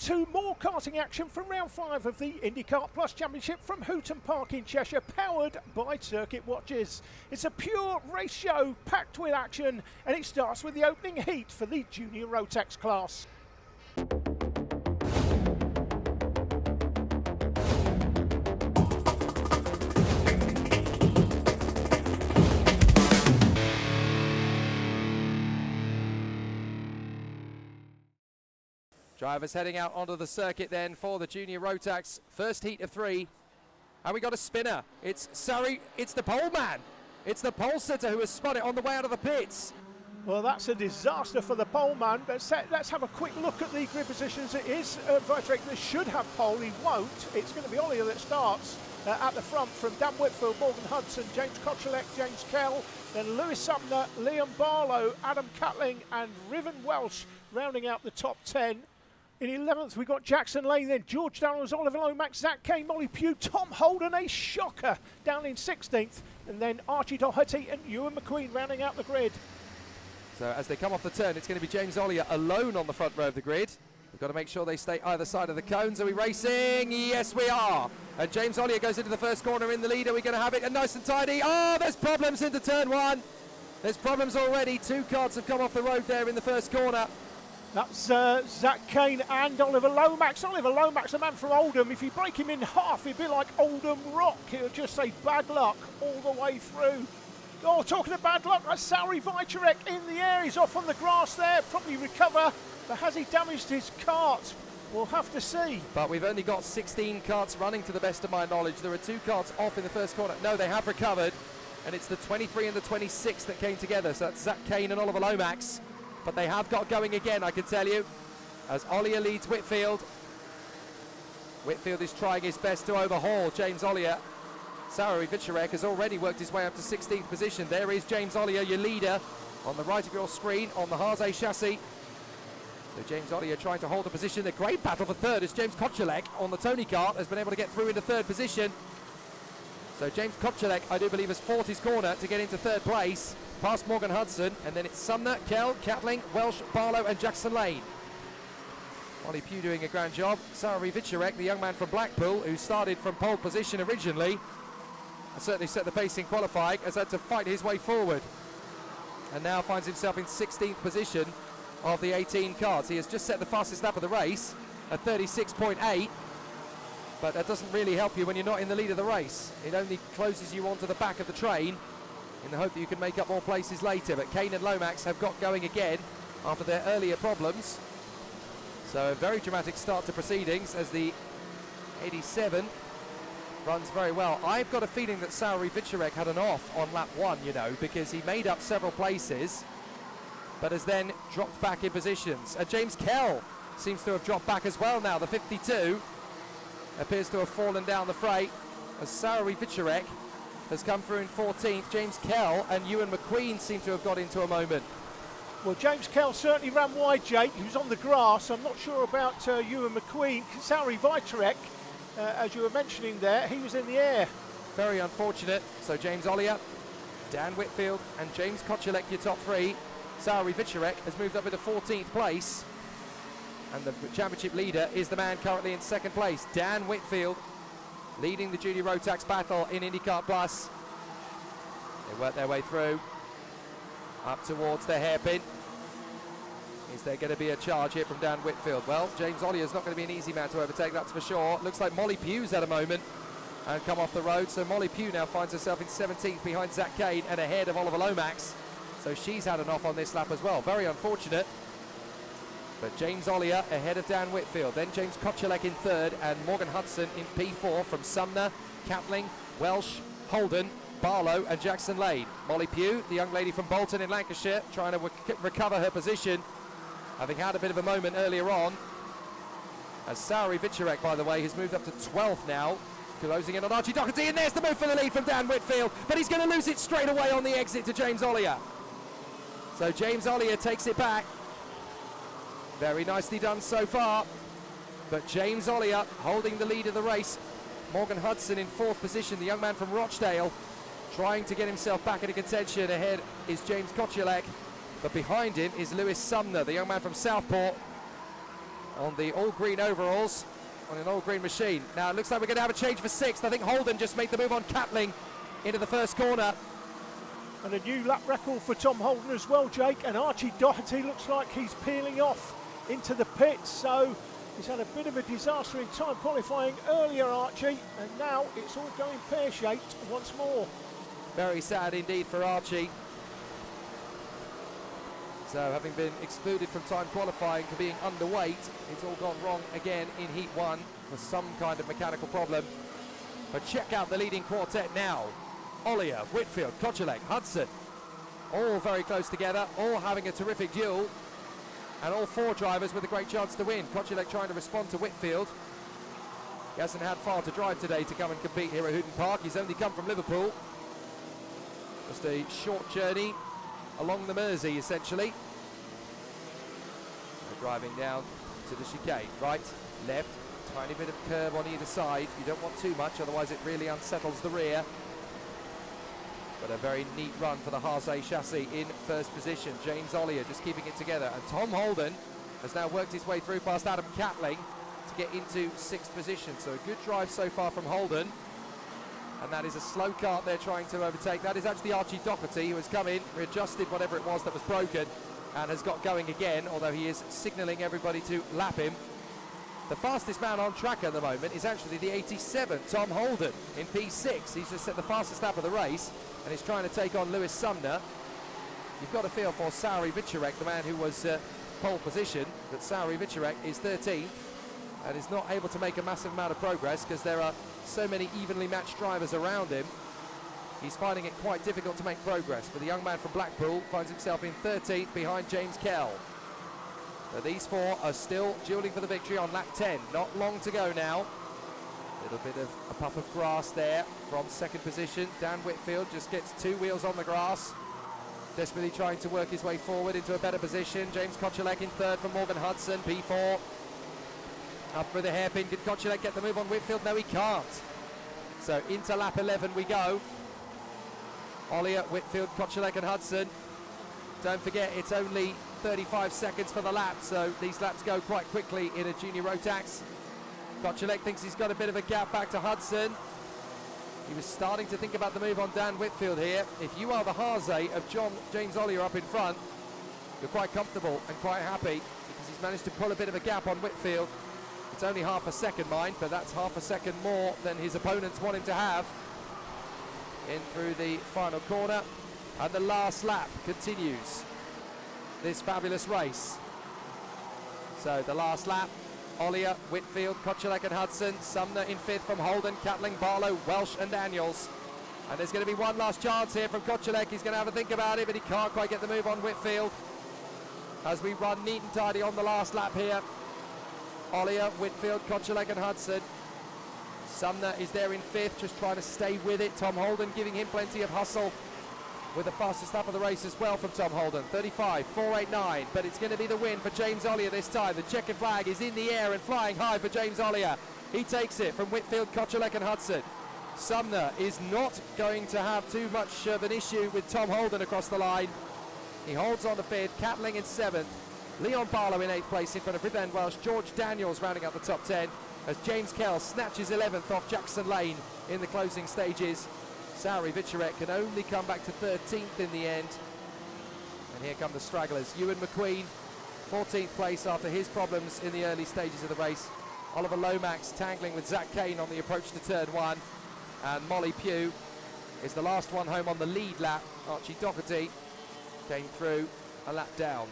to more karting action from round 5 of the Indikart Plus Championship from Hooton Park in Cheshire, powered by Circuit Watches. It's a pure race show packed with action, and it starts with the opening heat for the junior Rotax class. Drivers heading out onto the circuit then for the junior Rotax. First heat of 3. And we got a spinner. It's the pole man. It's the pole sitter who has spun it on the way out of the pits. Well, that's a disaster for the pole man, but let's have a quick look at the grid positions. It is Vitrek that should have pole, he won't. It's going to be Ollier that starts at the front from Dan Whitfield, Morgan Hudson, James Kochelek, James Kell, then Lewis Sumner, Liam Barlow, Adam Catling and Riven Welsh rounding out the top 10. In 11th, we got Jackson Lane, then George Daniels, Oliver Lomax, Zach Kane, Molly Pugh, Tom Holden, a shocker down in 16th, and then Archie Doherty and Ewan McQueen rounding out the grid. So as they come off the turn, it's going to be James Ollier alone on the front row of the grid. We've got to make sure they stay either side of the cones. Are we racing? Yes, we are. And James Ollier goes into the first corner in the lead. Are we going to have it? And nice and tidy. Oh, there's problems into turn 1. There's problems already. 2 carts have come off the road there in the first corner. That's Zach Kane and Oliver Lomax. Oliver Lomax, a man from Oldham. If you break him in half, he'd be like Oldham Rock. He'll just say bad luck all the way through. Oh, talking of bad luck, that's Sauri Vitrek in the air. He's off on the grass there, probably recover. But has he damaged his kart? We'll have to see. But we've only got 16 karts running to the best of my knowledge. There are 2 karts off in the first corner. No, they have recovered. And it's the 23 and the 26 that came together. So that's Zach Kane and Oliver Lomax. But they have got going again, I can tell you, as Ollier leads Whitfield. Whitfield is trying his best to overhaul James Ollier. Sauri Vitrek has already worked his way up to 16th position. There is James Ollier, your leader, on the right of your screen on the Haase chassis. So James Ollier trying to hold the position. A great battle for third as James Kochelek on the Tony kart has been able to get through into third position. So James Kochelek, I do believe, has fought his corner to get into third place, past Morgan Hudson, and then it's Sumner, Kell, Catling, Welsh, Barlow and Jackson Lane. Molly Pugh doing a grand job. Sauri Vitrek, the young man from Blackpool, who started from pole position originally, and certainly set the pace in qualifying, has had to fight his way forward. And now finds himself in 16th position of the 18 karts. He has just set the fastest lap of the race at 36.8. But that doesn't really help you when you're not in the lead of the race. It only closes you onto the back of the train in the hope that you can make up more places later. But Kane and Lomax have got going again after their earlier problems. So a very dramatic start to proceedings as the 87 runs very well. I've got a feeling that Sauri Vitrek had an off on lap 1, you know, because he made up several places, but has then dropped back in positions. And James Kell seems to have dropped back as well now. The 52 appears to have fallen down the freight as Sauri Vitrek has come through in 14th. James Kell and Ewan McQueen seem to have got into a moment. Well, James Kell certainly ran wide, Jake. He was on the grass. I'm not sure about Ewan McQueen. Sauri Vitrek, as you were mentioning there, he was in the air. Very unfortunate. So James Ollier, Dan Whitfield and James Kochelek, your top 3. Sauri Vitrek has moved up into 14th place. And the championship leader is the man currently in 2nd place, Dan Whitfield, leading the junior Rotax battle in Indikart Plus. They work their way through, up towards the hairpin. Is there going to be a charge here from Dan Whitfield? Well, James Ollier is not going to be an easy man to overtake, that's for sure. Looks like Molly Pugh's had a moment and come off the road. So Molly Pugh now finds herself in 17th behind Zach Kane and ahead of Oliver Lomax. So she's had an off on this lap as well. Very unfortunate. But James Ollier ahead of Dan Whitfield. Then James Kochelek in 3rd and Morgan Hudson in P4 from Sumner, Catling, Welsh, Holden, Barlow and Jackson Lane. Molly Pugh, the young lady from Bolton in Lancashire, trying to recover her position, having had a bit of a moment earlier on. As Sauri Vitrek, by the way, has moved up to 12th now, closing in on Archie Doherty, and there's the move for the lead from Dan Whitfield, but he's going to lose it straight away on the exit to James Ollier. So James Ollier takes it back. Very nicely done so far, but James Ollier holding the lead of the race. Morgan Hudson in 4th position, the young man from Rochdale, trying to get himself back into contention. Ahead is James Kochelek, but behind him is Lewis Sumner, the young man from Southport. on the all-green overalls on an all-green machine. Now it looks like we're going to have a change for 6th. I think Holden just made the move on Catling into the first corner. And a new lap record for Tom Holden as well, Jake. And Archie Doherty looks like he's peeling off into the pits. So he's had a bit of a disaster in time qualifying earlier, Archie. And now it's all going pear-shaped once more. Very sad indeed for Archie. So having been excluded from time qualifying for being underweight, it's all gone wrong again in Heat 1 for some kind of mechanical problem. But check out the leading quartet now. Ollier, Whitfield, Kochelek, Hudson, all very close together, all having a terrific duel, and all 4 drivers with a great chance to win. Kochelek trying to respond to Whitfield. He hasn't had far to drive today to come and compete here at Hooton Park. He's only come from Liverpool. Just a short journey along the Mersey, essentially. They're driving down to the chicane. Right, left, tiny bit of curb on either side. You don't want too much, otherwise it really unsettles the rear. But a very neat run for the Haase chassis in first position. James Ollier just keeping it together. And Tom Holden has now worked his way through past Adam Catling to get into 6th position. So a good drive so far from Holden. And that is a slow kart they're trying to overtake. That is actually Archie Doherty, who has come in, readjusted whatever it was that was broken, and has got going again, although he is signalling everybody to lap him. The fastest man on track at the moment is actually the 87, Tom Holden, in P6. He's just set the fastest lap of the race, and he's trying to take on Lewis Sumner. You've got to feel for Sauri Vicharek, the man who was pole position, but Sauri Vicharek is 13th and is not able to make a massive amount of progress because there are so many evenly matched drivers around him. He's finding it quite difficult to make progress, but the young man from Blackpool finds himself in 13th behind James Kell. So these 4 are still dueling for the victory on lap 10. Not long to go now. A little bit of a puff of grass there from 2nd position. Dan Whitfield just gets 2 wheels on the grass, desperately trying to work his way forward into a better position. James Kochelek in 3rd from Morgan Hudson, P4. Up with a hairpin. Did Kochelek get the move on Whitfield? No, he can't. So into lap 11 we go. Ollier, Whitfield, Kochelek and Hudson. Don't forget, it's only 35 seconds for the lap, so these laps go quite quickly in a junior Rotax. Kochelek thinks he's got a bit of a gap back to Hudson. He was starting to think about the move on Dan Whitfield here. If you are the Haase of James Ollier up in front, you're quite comfortable and quite happy because he's managed to pull a bit of a gap on Whitfield. It's only half a second, mind, but that's half a second more than his opponents want him to have. In through the final corner, and the last lap continues this fabulous race. So the last lap, Ollier, Whitfield, Kochelek and Hudson, Sumner in 5th from Holden, Catling, Barlow, Welsh and Daniels. And there's going to be one last chance here from Kochelek. He's going to have a think about it, but he can't quite get the move on Whitfield. As we run neat and tidy on the last lap here. Ollier, Whitfield, Kochelek and Hudson. Sumner is there in 5th, just trying to stay with it. Tom Holden giving him plenty of hustle with the fastest lap of the race as well from Tom Holden. 35.489, but it's going to be the win for James Ollier this time. The checkered flag is in the air and flying high for James Ollier. He takes it from Whitfield, Kochelek and Hudson. Sumner is not going to have too much of an issue with Tom Holden across the line. He holds on to 5th, Catling in 7th. Leon Barlow in 8th place in front of Ridvan Welsh. George Daniels rounding out the top 10 as James Kell snatches 11th off Jackson Lane in the closing stages. Sauri Vicharek can only come back to 13th in the end. And here come the stragglers. Ewan McQueen, 14th place after his problems in the early stages of the race. Oliver Lomax tangling with Zach Kane on the approach to turn 1. And Molly Pugh is the last one home on the lead lap. Archie Doherty came through a lap down.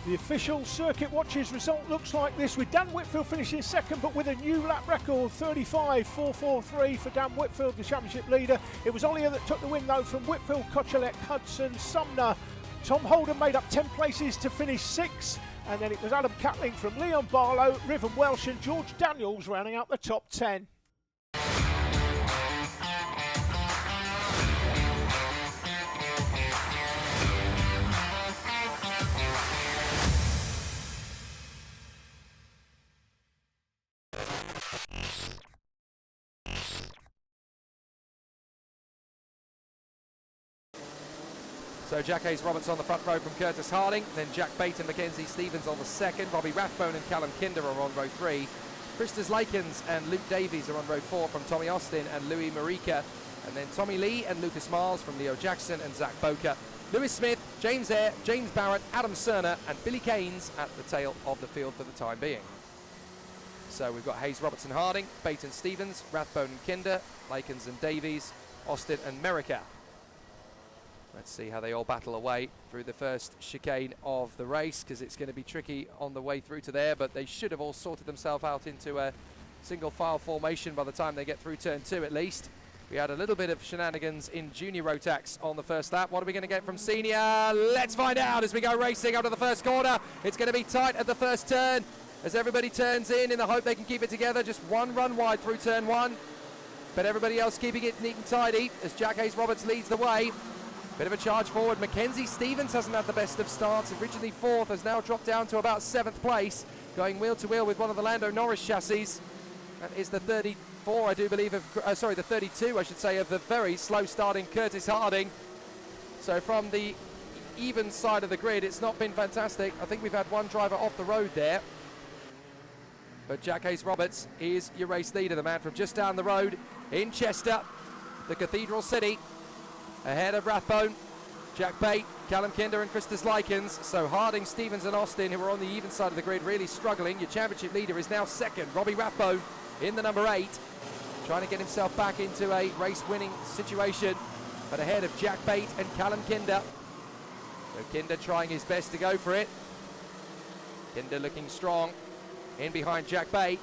The official Circuit Watches result looks like this, with Dan Whitfield finishing 2nd, but with a new lap record, 35.443 for Dan Whitfield, the championship leader. It was Ollier that took the win, though, from Whitfield, Kochelek, Hudson, Sumner. Tom Holden made up 10 places to finish 6th, and then it was Adam Catling from Leon Barlow, Riven Welsh and George Daniels rounding out the top 10. So Jack Hayes-Roberts on the front row from Curtis Harding, then Jack Bate and Mackenzie Stevens on the second. Robbie Rathbone and Callum Kinder are on row 3. Christos Lakens and Luke Davies are on row 4 from Tommy Austin and Louis Marika. And then Tommy Lee and Lucas Miles from Leo Jackson and Zach Boker. Lewis Smith, James Eyre, James Barrett, Adam Cerner and Billy Keynes at the tail of the field for the time being. So we've got Hayes, Robertson, Harding, Bate and Stevens, Rathbone and Kinder, Lakens and Davies, Austin and Merica. Let's see how they all battle away through the first chicane of the race, because it's going to be tricky on the way through to there, but they should have all sorted themselves out into a single file formation by the time they get through turn 2 at least. We had a little bit of shenanigans in junior Rotax on the first lap. What are we going to get from senior? Let's find out as we go racing out of the first corner. It's going to be tight at the first turn as everybody turns in the hope they can keep it together. Just one run wide through turn 1, but everybody else keeping it neat and tidy as Jack Hayes-Roberts leads the way. Bit of a charge forward. Mackenzie Stevens hasn't had the best of starts. Originally 4th, has now dropped down to about 7th place, going wheel to wheel with one of the Lando Norris chassis. That is the 34, I do believe, of the 32, I should say, of the very slow starting Curtis Harding. So from the even side of the grid, it's not been fantastic. I think we've had one driver off the road there. But Jack Hayes-Roberts is your race leader, the man from just down the road in Chester, the Cathedral City. Ahead of Rathbone, Jack Bate, Callum Kinder and Christos Likens. So Harding, Stevens and Austin, who are on the even side of the grid, really struggling. Your championship leader is now 2nd, Robbie Rathbone in the number 8, trying to get himself back into a race-winning situation, but ahead of Jack Bate and Callum Kinder. So Kinder trying his best to go for it. Kinder looking strong in behind Jack Bate.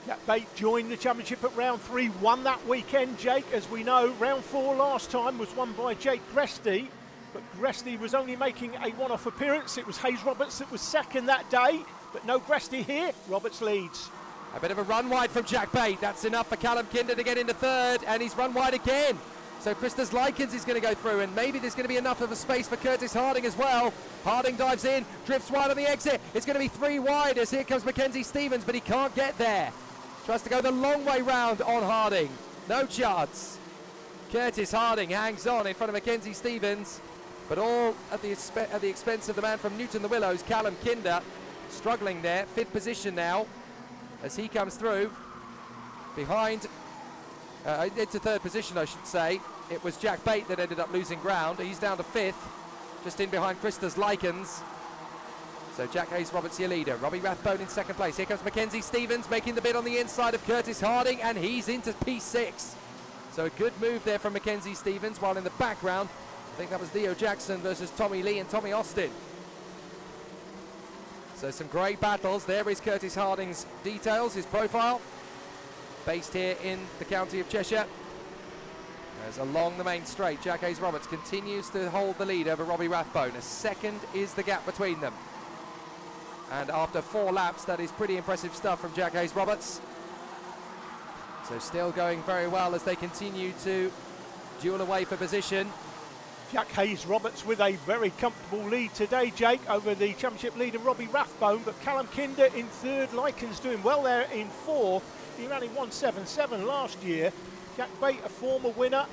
Jack Bate joined the championship at round 3, won that weekend, Jake. As we know, round 4 last time was won by Jake Gresty, but Gresty was only making a one-off appearance. It was Hayes-Roberts that was 2nd that day, but no Gresty here. Roberts leads. A bit of a run wide from Jack Bate. That's enough for Callum Kinder to get into 3rd, and he's run wide again. So Christos Likens is going to go through, and maybe there's going to be enough of a space for Curtis Harding as well. Harding dives in, drifts wide on the exit. It's going to be 3 wide as here comes Mackenzie Stevens, but he can't get there. Tries to go the long way round on Harding. No chance. Curtis Harding hangs on in front of Mackenzie Stevens, but all at the expense of the man from Newton the Willows, Callum Kinder, struggling there. 5th position now as he comes through. Behind, into 3rd position, I should say. It was Jack Bate that ended up losing ground. He's down to 5th, just in behind Christos Likens. So Jack Hayes-Roberts your leader. Robbie Rathbone in 2nd place. Here comes Mackenzie Stevens making the bid on the inside of Curtis Harding, and he's into P6. So a good move there from Mackenzie Stevens, while in the background, I think that was Leo Jackson versus Tommy Lee and Tommy Austin. So some great battles. There is Curtis Harding's details, his profile, based here in the county of Cheshire. As along the main straight, Jack Hayes-Roberts continues to hold the lead over Robbie Rathbone. A 2nd is the gap between them. And after 4 laps, that is pretty impressive stuff from Jack Hayes-Roberts. So still going very well as they continue to duel away for position. Jack Hayes-Roberts with a very comfortable lead today, Jake, over the championship leader Robbie Rathbone, but Callum Kinder in 3rd, Likens doing well there in 4th. He ran in 1:77 last year. Jack Bate, a former winner.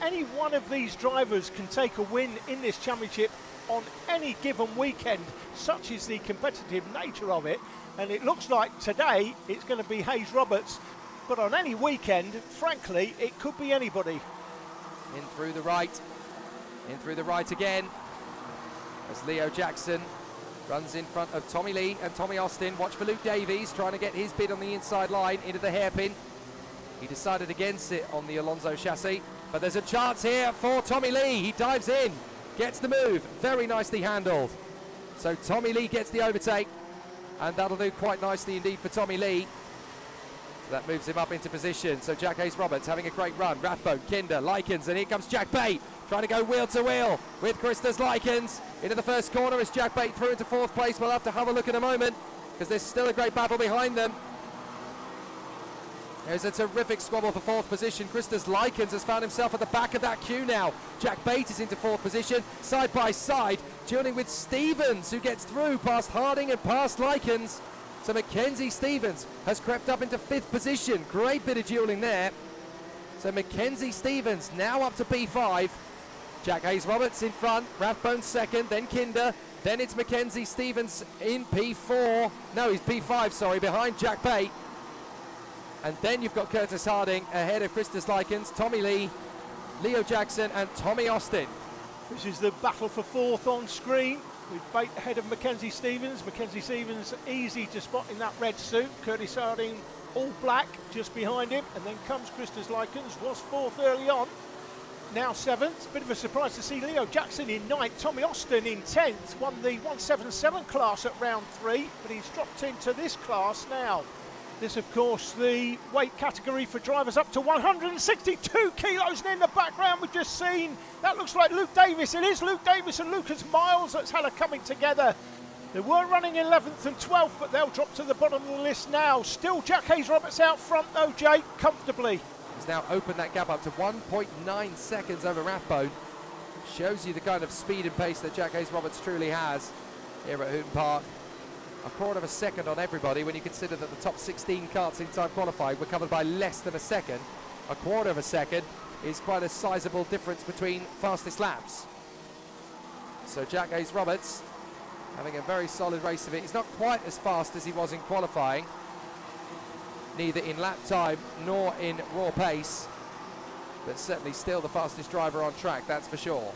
Any one of these drivers can take a win in this championship on any given weekend. Such is the competitive nature of it, and it looks like today it's going to be Hayes-Roberts, but on any weekend, frankly, it could be anybody. In through the right again, as Leo Jackson runs in front of Tommy Lee and Tommy Austin. Watch for Luke Davies trying to get his bid on the inside line into the hairpin. He decided against it on the Alonso chassis, but there's a chance here for Tommy Lee. He dives in, gets the move, very nicely handled. So Tommy Lee gets the overtake, and that'll do quite nicely indeed for Tommy Lee. So that moves him up into position. So Jack Hayes-Roberts having a great run. Rathbone, Kinder, Likens, and here comes Jack Bate trying to go wheel to wheel with Christos Likens into the first corner as Jack Bate through into 4th place. We'll have to have a look in a moment because there's still a great battle behind them. There's a terrific squabble for 4th position. Christos Likens has found himself at the back of that queue now. Jack Bate is into 4th position, side by side, dueling with Stevens, who gets through past Harding and past Likens. So Mackenzie Stevens has crept up into 5th position. Great bit of dueling there. So Mackenzie Stevens now up to P5. Jack Hayes-Roberts in front, Rathbone second, then Kinder, then it's Mackenzie Stevens in P4. No, he's P5, sorry, behind Jack Bate. And then you've got Curtis Harding ahead of Christus Likens, Tommy Lee, Leo Jackson and Tommy Austin. This is the battle for fourth on screen, with Bate ahead of Mackenzie Stevens. Mackenzie Stevens easy to spot in that red suit. Curtis Harding all black just behind him, and then comes Christus Likens, was fourth early on, now seventh. Bit of a surprise to see Leo Jackson in ninth, Tommy Austin in 10th, won the 177 class at round 3, but he's dropped into this class now. This, of course, the weight category for drivers up to 162 kilos. And in the background, we've just seen, that looks like Luke Davis. It is Luke Davis and Lucas Miles that's had a coming together. They were running 11th and 12th, but they'll drop to the bottom of the list now. Still Jack Hayes-Roberts out front, though, Jake, comfortably. He's now opened that gap up to 1.9 seconds over Rathbone. Shows you the kind of speed and pace that Jack Hayes-Roberts truly has here at Hooton Park. A quarter of a second on everybody when you consider that the top 16 karts in time qualifying were covered by less than a second. A quarter of a second is quite a sizable difference between fastest laps. So Jack Hayes-Roberts having a very solid race of it. He's not quite as fast as he was in qualifying, neither in lap time nor in raw pace, but certainly still the fastest driver on track, that's for sure.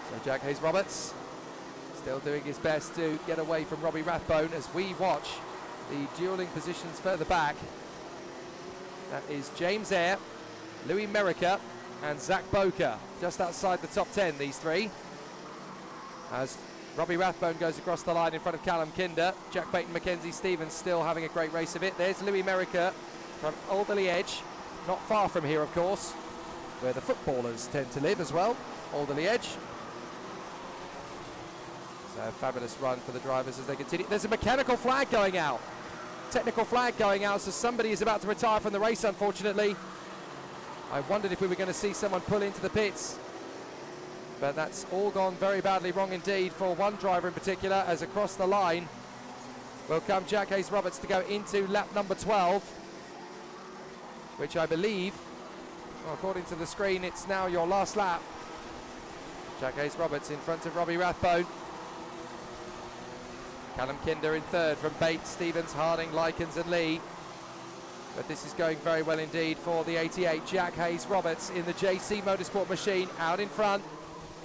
So Jack Hayes-Roberts still doing his best to get away from Robbie Rathbone as we watch the dueling positions further back. That is James Eyre, Louis Merica and Zach Boker, just outside the top 10, these three. As Robbie Rathbone goes across the line in front of Callum Kinder, Jack Bate and Mackenzie Stevens still having a great race of it. There's Louis Merica from Alderley Edge, not far from here, of course, where the footballers tend to live as well, Alderley Edge. So a fabulous run for the drivers as they continue. There's a mechanical flag going out. Technical flag going out, so somebody is about to retire from the race, unfortunately. I wondered if we were going to see someone pull into the pits. But that's all gone very badly wrong indeed for one driver in particular, as across the line will come Jack Hayes-Roberts to go into lap number 12, which I believe, well, according to the screen, it's now your last lap. Jack Hayes-Roberts in front of Robbie Rathbone. Callum Kinder in third from Bates, Stevens, Harding, Likens and Lee. But this is going very well indeed for the 88. Jack Hayes-Roberts in the JC Motorsport machine out in front.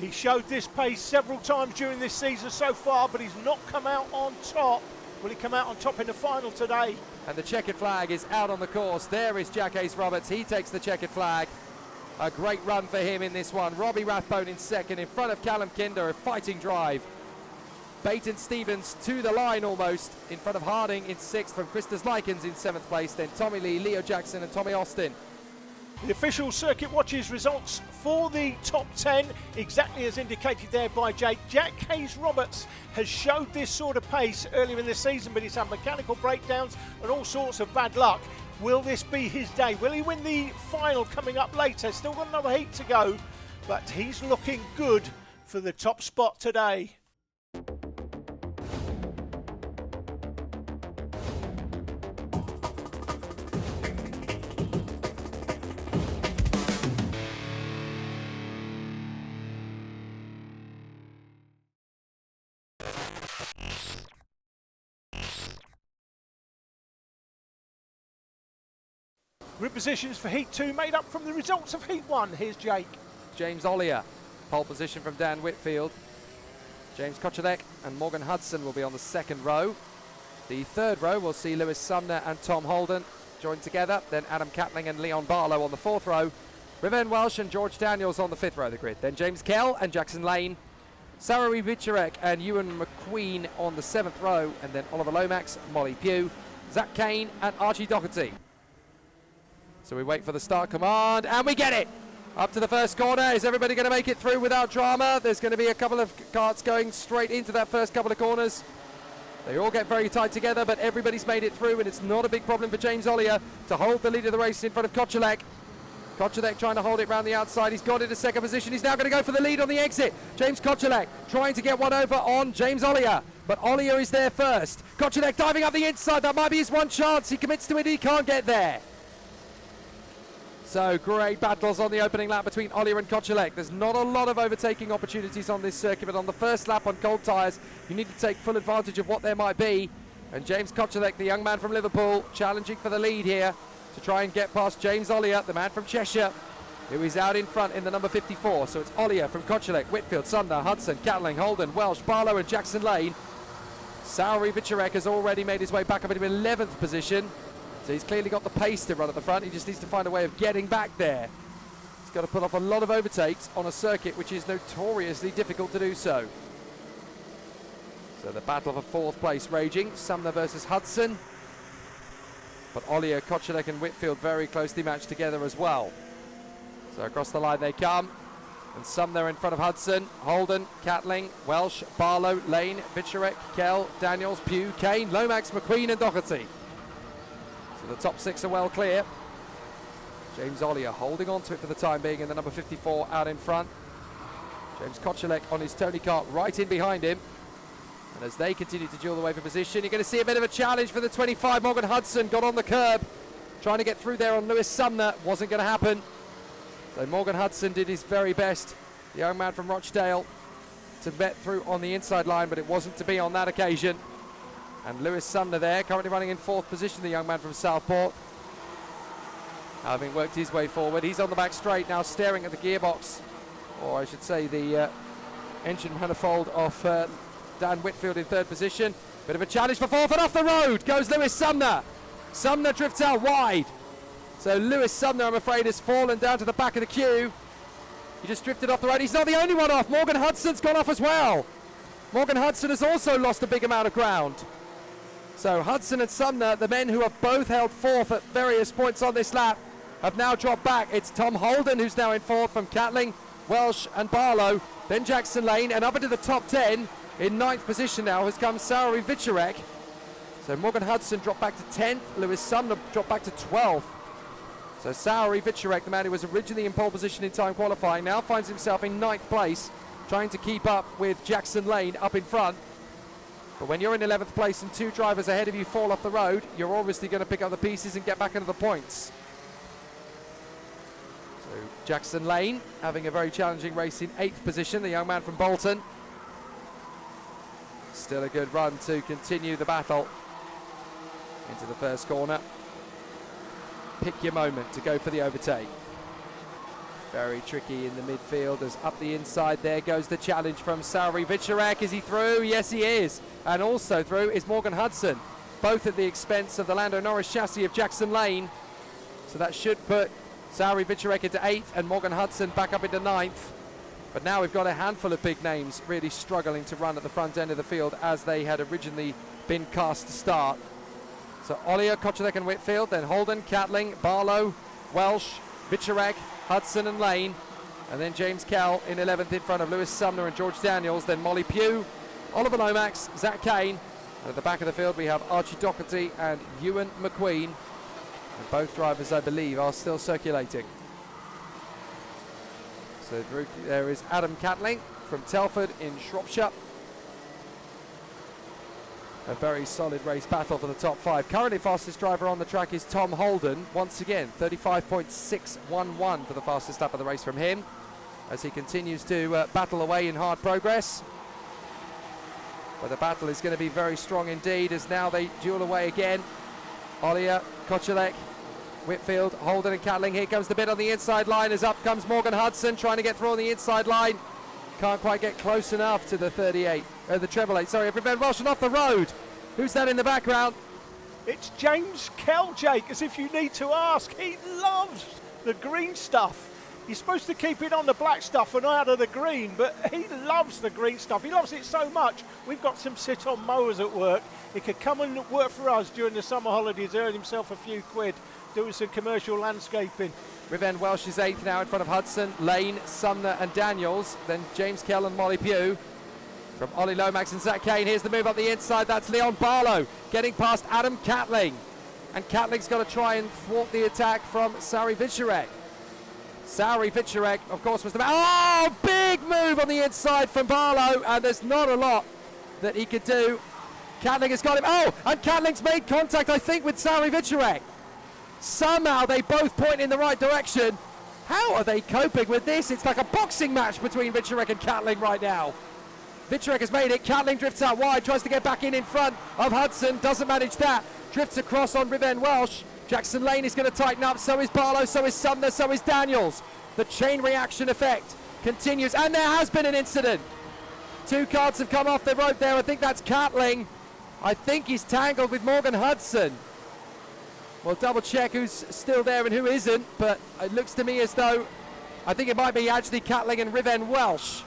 He showed this pace several times during this season so far, but he's not come out on top. Will he come out on top in the final today? And the checkered flag is out on the course. There is Jack Hayes-Roberts. He takes the checkered flag. A great run for him in this one. Robbie Rathbone in second in front of Callum Kinder. A fighting drive. Bate and Stevens to the line almost in front of Harding in sixth, from Christus Likens in seventh place, then Tommy Lee, Leo Jackson and Tommy Austin. The official circuit watches results for the top 10, exactly as indicated there by Jake. Jack Hayes-Roberts has showed this sort of pace earlier in the season, but he's had mechanical breakdowns and all sorts of bad luck. Will this be his day? Will he win the final coming up later? Still got another heat to go, but he's looking good for the top spot today. Grid positions for Heat 2 made up from the results of Heat 1. Here's Jake. James Ollier, pole position from Dan Whitfield. James Kochelek and Morgan Hudson will be on the second row. The third row will see Lewis Sumner and Tom Holden joined together. Then Adam Catling and Leon Barlow on the fourth row. Riven Welsh and George Daniels on the fifth row of the grid. Then James Kell and Jackson Lane. Sarah Vicharek and Ewan McQueen on the seventh row. And then Oliver Lomax, Molly Pugh, Zach Kane and Archie Doherty. So we wait for the start command, and we get it! Up to the first corner. Is everybody going to make it through without drama? There's going to be a couple of karts going straight into that first couple of corners. They all get very tight together, but everybody's made it through, and it's not a big problem for James Ollier to hold the lead of the race in front of Kochelek. Kochelek trying to hold it round the outside. He's got it to second position. He's now going to go for the lead on the exit. James Kochelek trying to get one over on James Ollier, but Ollier is there first. Kochelek diving up the inside. That might be his one chance. He commits to it. He can't get there. So great battles on the opening lap between Ollier and Kocelek. There's not a lot of overtaking opportunities on this circuit, but on the first lap on cold tyres, you need to take full advantage of what there might be. And James Kocelek, the young man from Liverpool, challenging for the lead here to try and get past James Ollier, the man from Cheshire, who is out in front in the number 54. So it's Ollier from Kocelek, Whitfield, Sumner, Hudson, Catling, Holden, Welsh, Barlow and Jackson Lane. Sauri Vicerek has already made his way back up into 11th position. So he's clearly got the pace to run at the front. He just needs to find a way of getting back there. He's got to put off a lot of overtakes on a circuit which is notoriously difficult to do so. So the battle for fourth place raging. Sumner versus Hudson. But Ollier, Kocelek and Whitfield very closely matched together as well. So across the line they come. And Sumner in front of Hudson, Holden, Catling, Welsh, Barlow, Lane, Vicerek, Kell, Daniels, Pugh, Kane, Lomax, McQueen and Doherty. So the top six are well clear. James Ollier holding on to it for the time being in the number 54 out in front. James Kocelek on his Tony Kart right in behind him. And as they continue to duel the way for position, you're going to see a bit of a challenge for the 25. Morgan Hudson got on the curb, trying to get through there on Lewis Sumner. Wasn't going to happen. So Morgan Hudson did his very best, the young man from Rochdale, to bet through on the inside line, but it wasn't to be on that occasion. And Lewis Sumner there, currently running in fourth position, the young man from Southport. Having worked his way forward, he's on the back straight now, staring at the gearbox, or I should say the engine manifold of Dan Whitfield in third position. Bit of a challenge for fourth, and off the road goes Lewis Sumner. Sumner drifts out wide. So Lewis Sumner, I'm afraid, has fallen down to the back of the queue. He just drifted off the road. He's not the only one off. Morgan Hudson's gone off as well. Morgan Hudson has also lost a big amount of ground. So Hudson and Sumner, the men who have both held fourth at various points on this lap, have now dropped back. It's Tom Holden who's now in fourth from Catling, Welsh and Barlow. Then Jackson Lane, and up into the top 10 in ninth position now has come Sauri Vicerek. So Morgan Hudson dropped back to 10th. Lewis Sumner dropped back to 12th. So Sauri Vicerek, the man who was originally in pole position in time qualifying, now finds himself in ninth place, trying to keep up with Jackson Lane up in front. But when you're in 11th place and two drivers ahead of you fall off the road, you're obviously going to pick up the pieces and get back into the points. So Jackson Lane having a very challenging race in 8th position, the young man from Bolton. Still a good run to continue the battle into the first corner. Pick your moment to go for the overtake. Very tricky in the midfield as up the inside there goes the challenge from Sauri Vicerek. Is he through? Yes, he is. And also through is Morgan Hudson, both at the expense of the Lando Norris chassis of Jackson Lane. So that should put Sauri Vicerek into 8th and Morgan Hudson back up into 9th. But now we've got a handful of big names really struggling to run at the front end of the field as they had originally been cast to start. So Ollier, Kocelek and Whitfield, then Holden, Catling, Barlow, Welsh, Vicerek, Hudson and Lane, and then James Kell in 11th in front of Lewis Sumner and George Daniels, then Molly Pugh, Oliver Lomax, Zach Kane, and at the back of the field we have Archie Doherty and Ewan McQueen, and both drivers I believe are still circulating. So there is Adam Catling from Telford in Shropshire. A very solid race battle for the top 5. Currently fastest driver on the track is Tom Holden. Once again, 35.611 for the fastest lap of the race from him as he continues to battle away in hard progress. But the battle is going to be very strong indeed as now they duel away again. Ollier, Kocelek, Whitfield, Holden and Catling. Here comes the bit on the inside line as up comes Morgan Hudson trying to get through on the inside line. Can't quite get close enough to the 38, the treble 8, sorry, every Ben Welsh and off the road. Who's that in the background? It's James Kell, Jake, as if you need to ask. He loves the green stuff. He's supposed to keep it on the black stuff and out of the green, but he loves the green stuff. He loves it so much. We've got some sit-on mowers at work. He could come and work for us during the summer holidays, earn himself a few quid, doing some commercial landscaping. Riven Welsh is 8th now in front of Hudson, Lane, Sumner and Daniels. Then James Kell and Molly Pugh. From Ollie Lomax and Zach Kane, here's the move up the inside. That's Leon Barlow getting past Adam Catling. And Catling's got to try and thwart the attack from Sauri Vicerek. Sauri Vicerek, of course, was the... Oh, big move on the inside from Barlow. And there's not a lot that he could do. Catling has got him. Oh, and Catling's made contact, I think, with Sauri Vicerek. Somehow they both point in the right direction. How are they coping with this? It's like a boxing match between Vicharek and Catling right now. Vicharek has made it. Catling drifts out wide, tries to get back in front of Hudson, doesn't manage that. Drifts across on Riven Welsh. Jackson Lane is going to tighten up, so is Barlow, so is Sumner, so is Daniels. The chain reaction effect continues, and there has been an incident. 2 carts have come off the rope there. I think that's Catling. I think he's tangled with Morgan Hudson. We'll double check who's still there and who isn't, but it looks to me as though I think it might be actually Catling and Riven Welsh.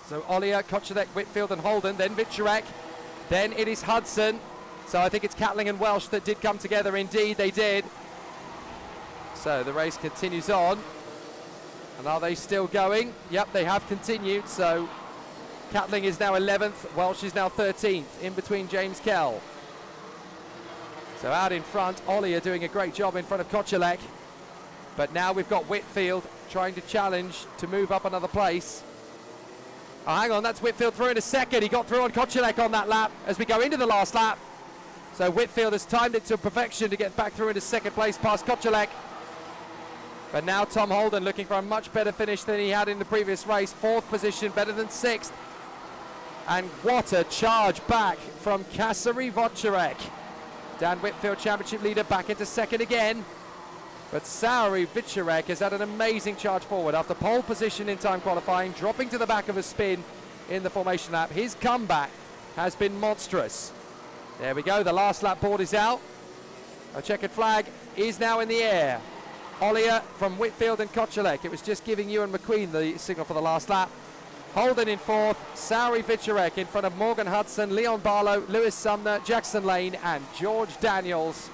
So Ollier, Kochelek, Whitfield and Holden, then Vicharek, then it is Hudson. So I think it's Catling and Welsh that did come together. Indeed, they did. So the race continues on. And are they still going? Yep, they have continued. So Catling is now 11th, Welsh is now 13th, in between James Kell. So out in front, Ollier doing a great job in front of Kochelek. But now we've got Whitfield trying to challenge to move up another place. Oh, hang on, that's Whitfield through in a second. He got through on Kochelek on that lap as we go into the last lap. So Whitfield has timed it to perfection to get back through into second place past Kochelek. But now Tom Holden looking for a much better finish than he had in the previous race. 4th position, better than 6th. And what a charge back from Kasseri Wojciech. Dan Whitfield, championship leader, back into second again. But Kasseri Wojciech has had an amazing charge forward after pole position in time qualifying, dropping to the back of a spin in the formation lap. His comeback has been monstrous. There we go, the last lap board is out. A checkered flag is now in the air. Ollier from Whitfield and Kochelek. It was just giving Ewan McQueen the signal for the last lap. Holden in 4th, Kasseri Wojciech in front of Morgan Hudson, Leon Barlow, Lewis Sumner, Jackson Lane and George Daniels.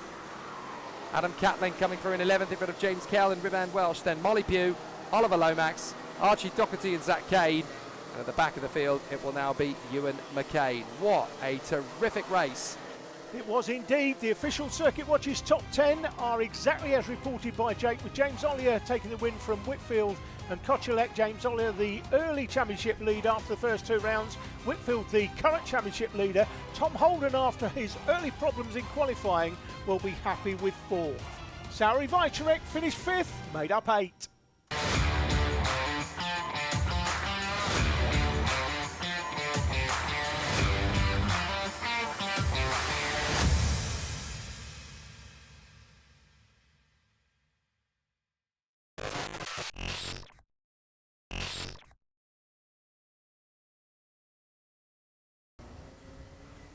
Adam Catling coming through in 11th in front of James Kell and Rivan Welsh. Then Molly Pugh, Oliver Lomax, Archie Doherty and Zach Cade. And at the back of the field, it will now be Ewan McCain. What a terrific race. It was indeed. The official Circuit Watches top 10 are exactly as reported by Jake, with James Ollier taking the win from Whitfield and Kochelek. James Ollier, the early championship lead after the first 2 rounds. Whitfield, the current championship leader. Tom Holden, after his early problems in qualifying, will be happy with 4th. Kasseri Wojciech finished 5th, made up 8.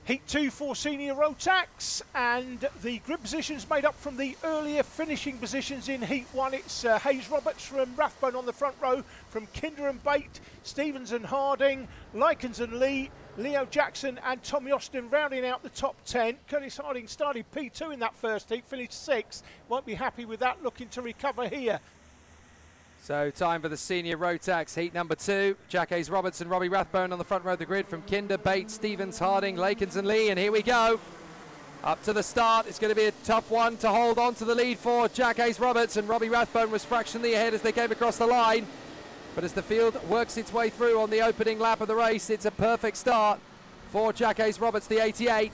Heat 2 for senior Rotax, and the grid positions made up from the earlier finishing positions in Heat 1. It's Hayes Roberts from Rathbone on the front row, from Kinder and Bate, Stevens and Harding, Likens and Lee, Leo Jackson and Tommy Austin rounding out the top 10. Curtis Harding started P2 in that first heat, finished 6th. Won't be happy with that, looking to recover here. So time for the senior Rotax heat number 2. Jack Hayes Roberts and Robbie Rathbone on the front row of the grid from Kinder, Bates, Stevens, Harding, Lakens and Lee. And here we go. Up to the start. It's going to be a tough one to hold on to the lead for Jack Hayes Roberts, and Robbie Rathbone was fractionally ahead as they came across the line. But as the field works its way through on the opening lap of the race, it's a perfect start for Jack Hayes Roberts, the 88.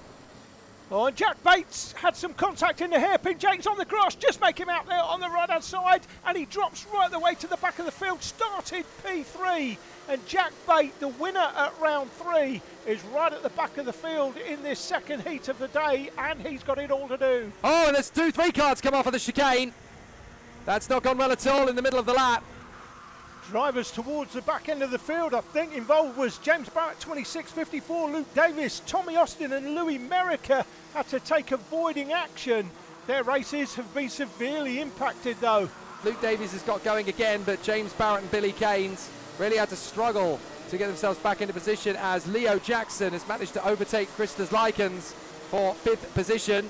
Oh, and Jack Bates had some contact in the hairpin. James on the grass, just make him out there on the right-hand side, and he drops right the way to the back of the field. Started P3, and Jack Bates, the winner at round 3, is right at the back of the field in this second heat of the day, and he's got it all to do. Oh, and there's 2-3 cars come off of the chicane. That's not gone well at all in the middle of the lap. Drivers towards the back end of the field, I think involved was James Barrett, 26.54, Luke Davis, Tommy Austin and Louis Merica had to take avoiding action. Their races have been severely impacted though. Luke Davies has got going again, but James Barrett and Billy Keynes really had to struggle to get themselves back into position, as Leo Jackson has managed to overtake Christos Likens for 5th position.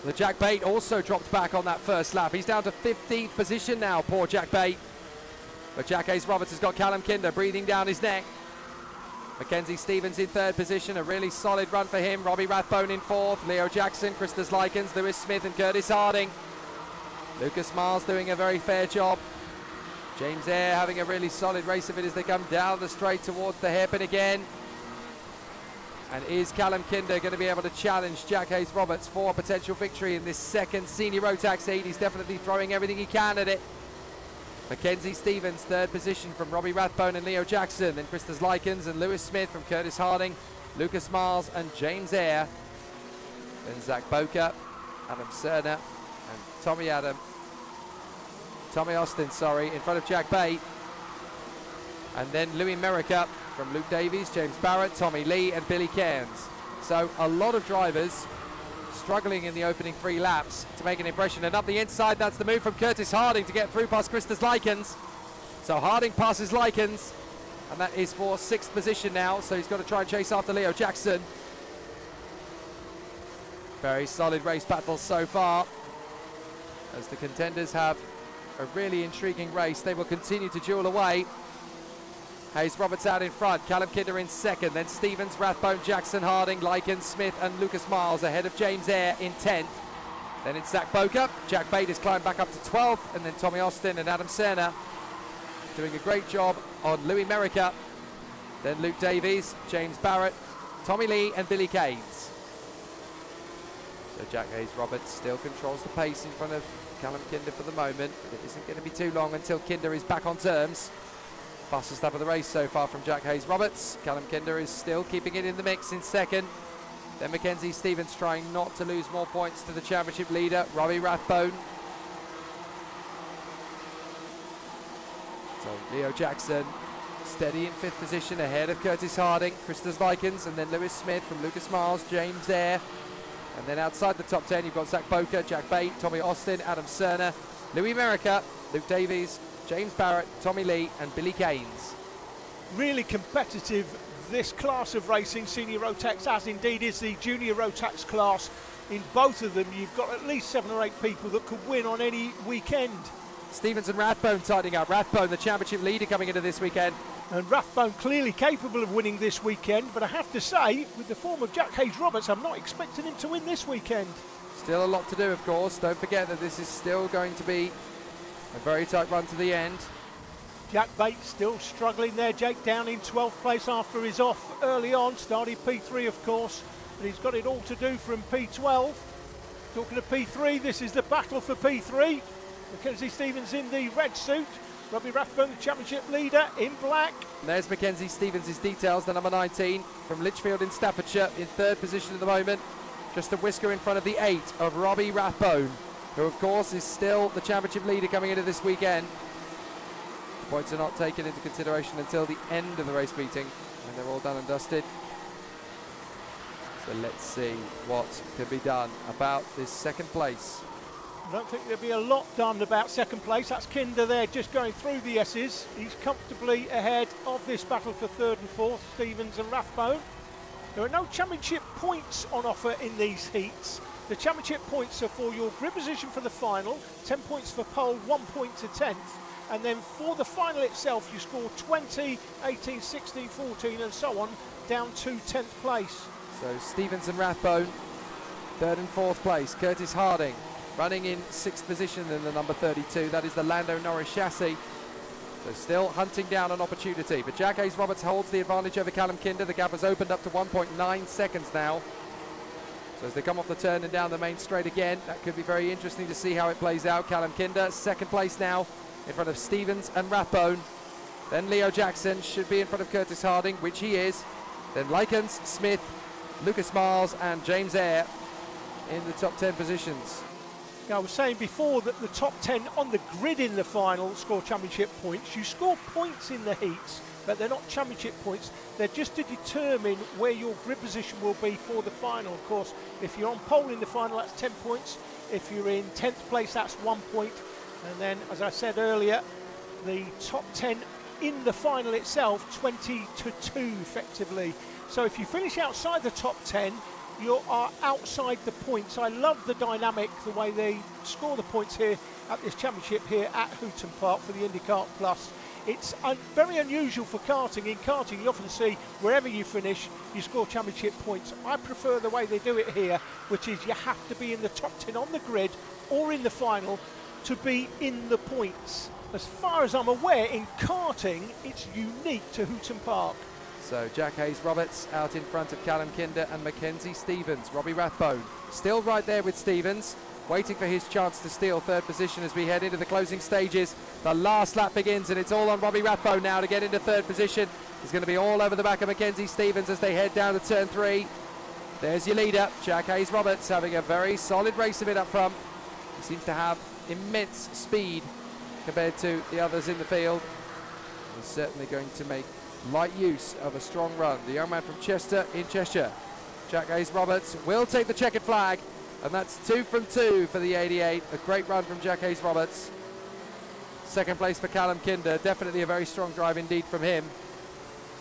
The Jack Bate also dropped back on that first lap. He's down to 15th position now, poor Jack Bate. But Jack Hayes Roberts has got Callum Kinder breathing down his neck. Mackenzie Stevens in 3rd position, a really solid run for him. Robbie Rathbone in 4th, Leo Jackson, Christos Likens, Lewis Smith and Curtis Harding. Lucas Miles doing a very fair job. James Eyre having a really solid race of it as they come down the straight towards the hairpin again. And is Callum Kinder going to be able to challenge Jack Hayes-Roberts for a potential victory in this second senior Rotax heat? He's definitely throwing everything he can at it. Mackenzie Stevens, third position from Robbie Rathbone and Leo Jackson. Then Christos Likens and Lewis Smith from Curtis Harding, Lucas Miles and James Eyre. Then Zach Boker, Adam Cerner and Tommy Austin, in front of Jack Bate. And then Louis Merricker from Luke Davies, James Barrett, Tommy Lee and Billy Cairns. So a lot of drivers struggling in the opening 3 laps to make an impression. And up the inside, that's the move from Curtis Harding to get through past Christos Likens. So Harding passes Likens, and that is for 6th position now. So he's got to try and chase after Leo Jackson. Very solid race battle so far, as the contenders have a really intriguing race. They will continue to duel away. Hayes-Roberts out in front, Callum Kinder in second, then Stevens, Rathbone, Jackson, Harding, Likens, Smith and Lucas Miles ahead of James Eyre in 10th. Then it's Zach Boker, Jack Bate has climbed back up to 12th, and then Tommy Austin and Adam Cerner doing a great job on Louis Merricker. Then Luke Davies, James Barrett, Tommy Lee and Billy Cairns. So Jack Hayes-Roberts still controls the pace in front of Callum Kinder for the moment, but it isn't going to be too long until Kinder is back on terms. Fastest lap of the race so far from Jack Hayes-Roberts. Callum Kinder is still keeping it in the mix in second. Then Mackenzie Stevens trying not to lose more points to the championship leader, Robbie Rathbone. So Leo Jackson steady in 5th position ahead of Curtis Harding, Christos Likens, and then Lewis Smith from Lucas Miles, James Eyre. And then outside the top 10 you've got Zach Boker, Jack Bate, Tommy Austin, Adam Cerner, Louis Merricker, Luke Davies, James Barrett, Tommy Lee and Billy Cairns. Really competitive, this class of racing, senior Rotax, as indeed is the junior Rotax class. In both of them you've got at least 7 or 8 people that could win on any weekend. Stevens and Rathbone tightening up. Rathbone, the championship leader, coming into this weekend. And Rathbone clearly capable of winning this weekend, but I have to say, with the form of Jack Hayes-Roberts, I'm not expecting him to win this weekend. Still a lot to do, of course. Don't forget that this is still going to be a very tight run to the end. Jack Bate still struggling there. Jake down in 12th place after his off early on. Started P3, of course, but he's got it all to do from P12. Talking of P3, this is the battle for P3. Mackenzie Stevens in the red suit. Robbie Rathbone, the championship leader, in black. And there's Mackenzie Stevens' details, the number 19 from Lichfield in Staffordshire, in 3rd position at the moment. Just a whisker in front of the 8 of Robbie Rathbone, who of course is still the championship leader coming into this weekend. The points are not taken into consideration until the end of the race meeting, when they're all done and dusted. So let's see what can be done about this 2nd place. I don't think there'll be a lot done about 2nd place. That's Kinder there just going through the S's. He's comfortably ahead of this battle for 3rd and 4th, Stevens and Rathbone. There are no championship points on offer in these heats. The championship points are for your grid position for the final, 10 points for pole, 1 point to 10th. And then for the final itself, you score 20, 18, 16, 14 and so on, down to 10th place. So Stevens and Rathbone, 3rd and 4th place. Curtis Harding running in 6th position in the number 32. That is the Lando Norris chassis. So still hunting down an opportunity. But Jack Hayes-Roberts holds the advantage over Callum Kinder. The gap has opened up to 1.9 seconds now. So as they come off the turn and down the main straight again, that could be very interesting to see how it plays out. Callum Kinder, 2nd place now, in front of Stevens and Rathbone. Then Leo Jackson should be in front of Curtis Harding, which he is. Then Likens, Smith, Lucas Miles and James Eyre in the top 10 positions. I was saying before that the top 10 on the grid in the final score championship points. You score points in the heats, but they're not championship points. They're just to determine where your grid position will be for the final. Of course, if you're on pole in the final, that's 10 points. If you're in 10th place, that's 1 point. And then, as I said earlier, the top 10 in the final itself, 20 to 2 effectively. So if you finish outside the top 10, you are outside the points. I love the dynamic, the way they score the points here at this championship here at Hooton Park for the Indikart Plus. It's very unusual for karting. In karting, you often see wherever you finish, you score championship points. I prefer the way they do it here, which is you have to be in the top 10 on the grid or in the final to be in the points. As far as I'm aware, in karting, it's unique to Hooton Park. So Jack Hayes-Roberts out in front of Callum Kinder and Mackenzie Stevens. Robbie Rathbone still right there with Stevens, waiting for his chance to steal third position as we head into the closing stages. The last lap begins and it's all on Robbie Rathbone now to get into third position. He's going to be all over the back of Mackenzie Stevens as they head down to turn 3. There's your leader, Jack Hayes-Roberts, having a very solid race of it up front. He seems to have immense speed compared to the others in the field. He's certainly going to make light use of a strong run. The young man from Chester in Cheshire, Jack Hayes-Roberts, will take the checkered flag, and that's 2 from 2 for the 88. A great run from Jack Hayes-Roberts. Second place for Callum Kinder, definitely a very strong drive indeed from him.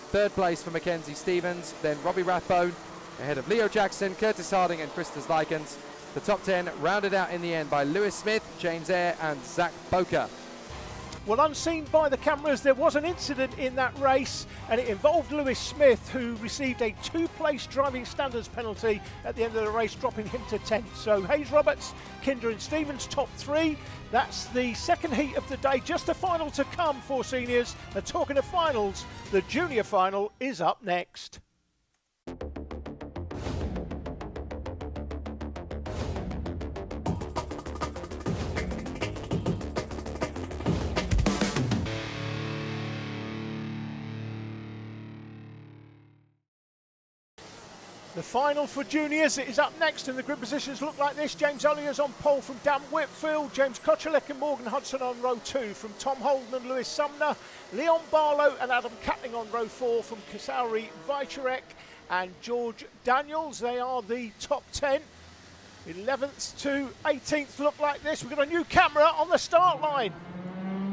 Third place for Mackenzie Stevens, then Robbie Rathbone, ahead of Leo Jackson, Curtis Harding and Christus Likens. The top 10 rounded out in the end by Lewis Smith, James Eyre and Zach Boker. Well, unseen by the cameras, there was an incident in that race, and it involved Lewis Smith, who received a 2-place driving standards penalty at the end of the race, dropping him to 10th. So Hayes-Roberts, Kinder and Stevens top 3. That's the second heat of the day, just the final to come for seniors. And talking of finals, the junior final is up next. The final for juniors is up next, and the grid positions look like this. James Ollier's on pole from Dan Whitfield, James Kochelek and Morgan Hudson on row 2 from Tom Holden and Lewis Sumner, Leon Barlow and Adam Catling on row 4 from Kasauri Vicherek and George Daniels. They are the top 10. 11th to 18th look like this. We've got a new camera on the start line.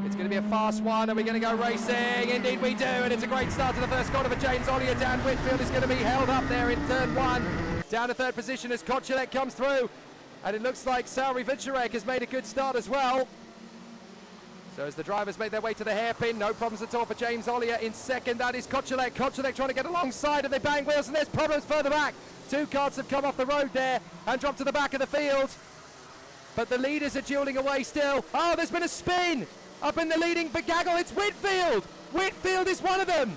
It's going to be a fast one. Are we going to go racing? Indeed we do, and it's a great start to the first corner for James Ollier. Dan Whitfield is going to be held up there in turn 1. Down to third position as Kochelek comes through, and it looks like Sauri Vicherek has made a good start as well. So as the drivers make their way to the hairpin, no problems at all for James Ollier. In second, that is Kochelek. Kochelek trying to get alongside, and they bang wheels, and there's problems further back. 2 carts have come off the road there and dropped to the back of the field. But the leaders are dueling away still. Oh, there's been a spin! Up in the leading gaggle, it's Whitfield! Whitfield is one of them!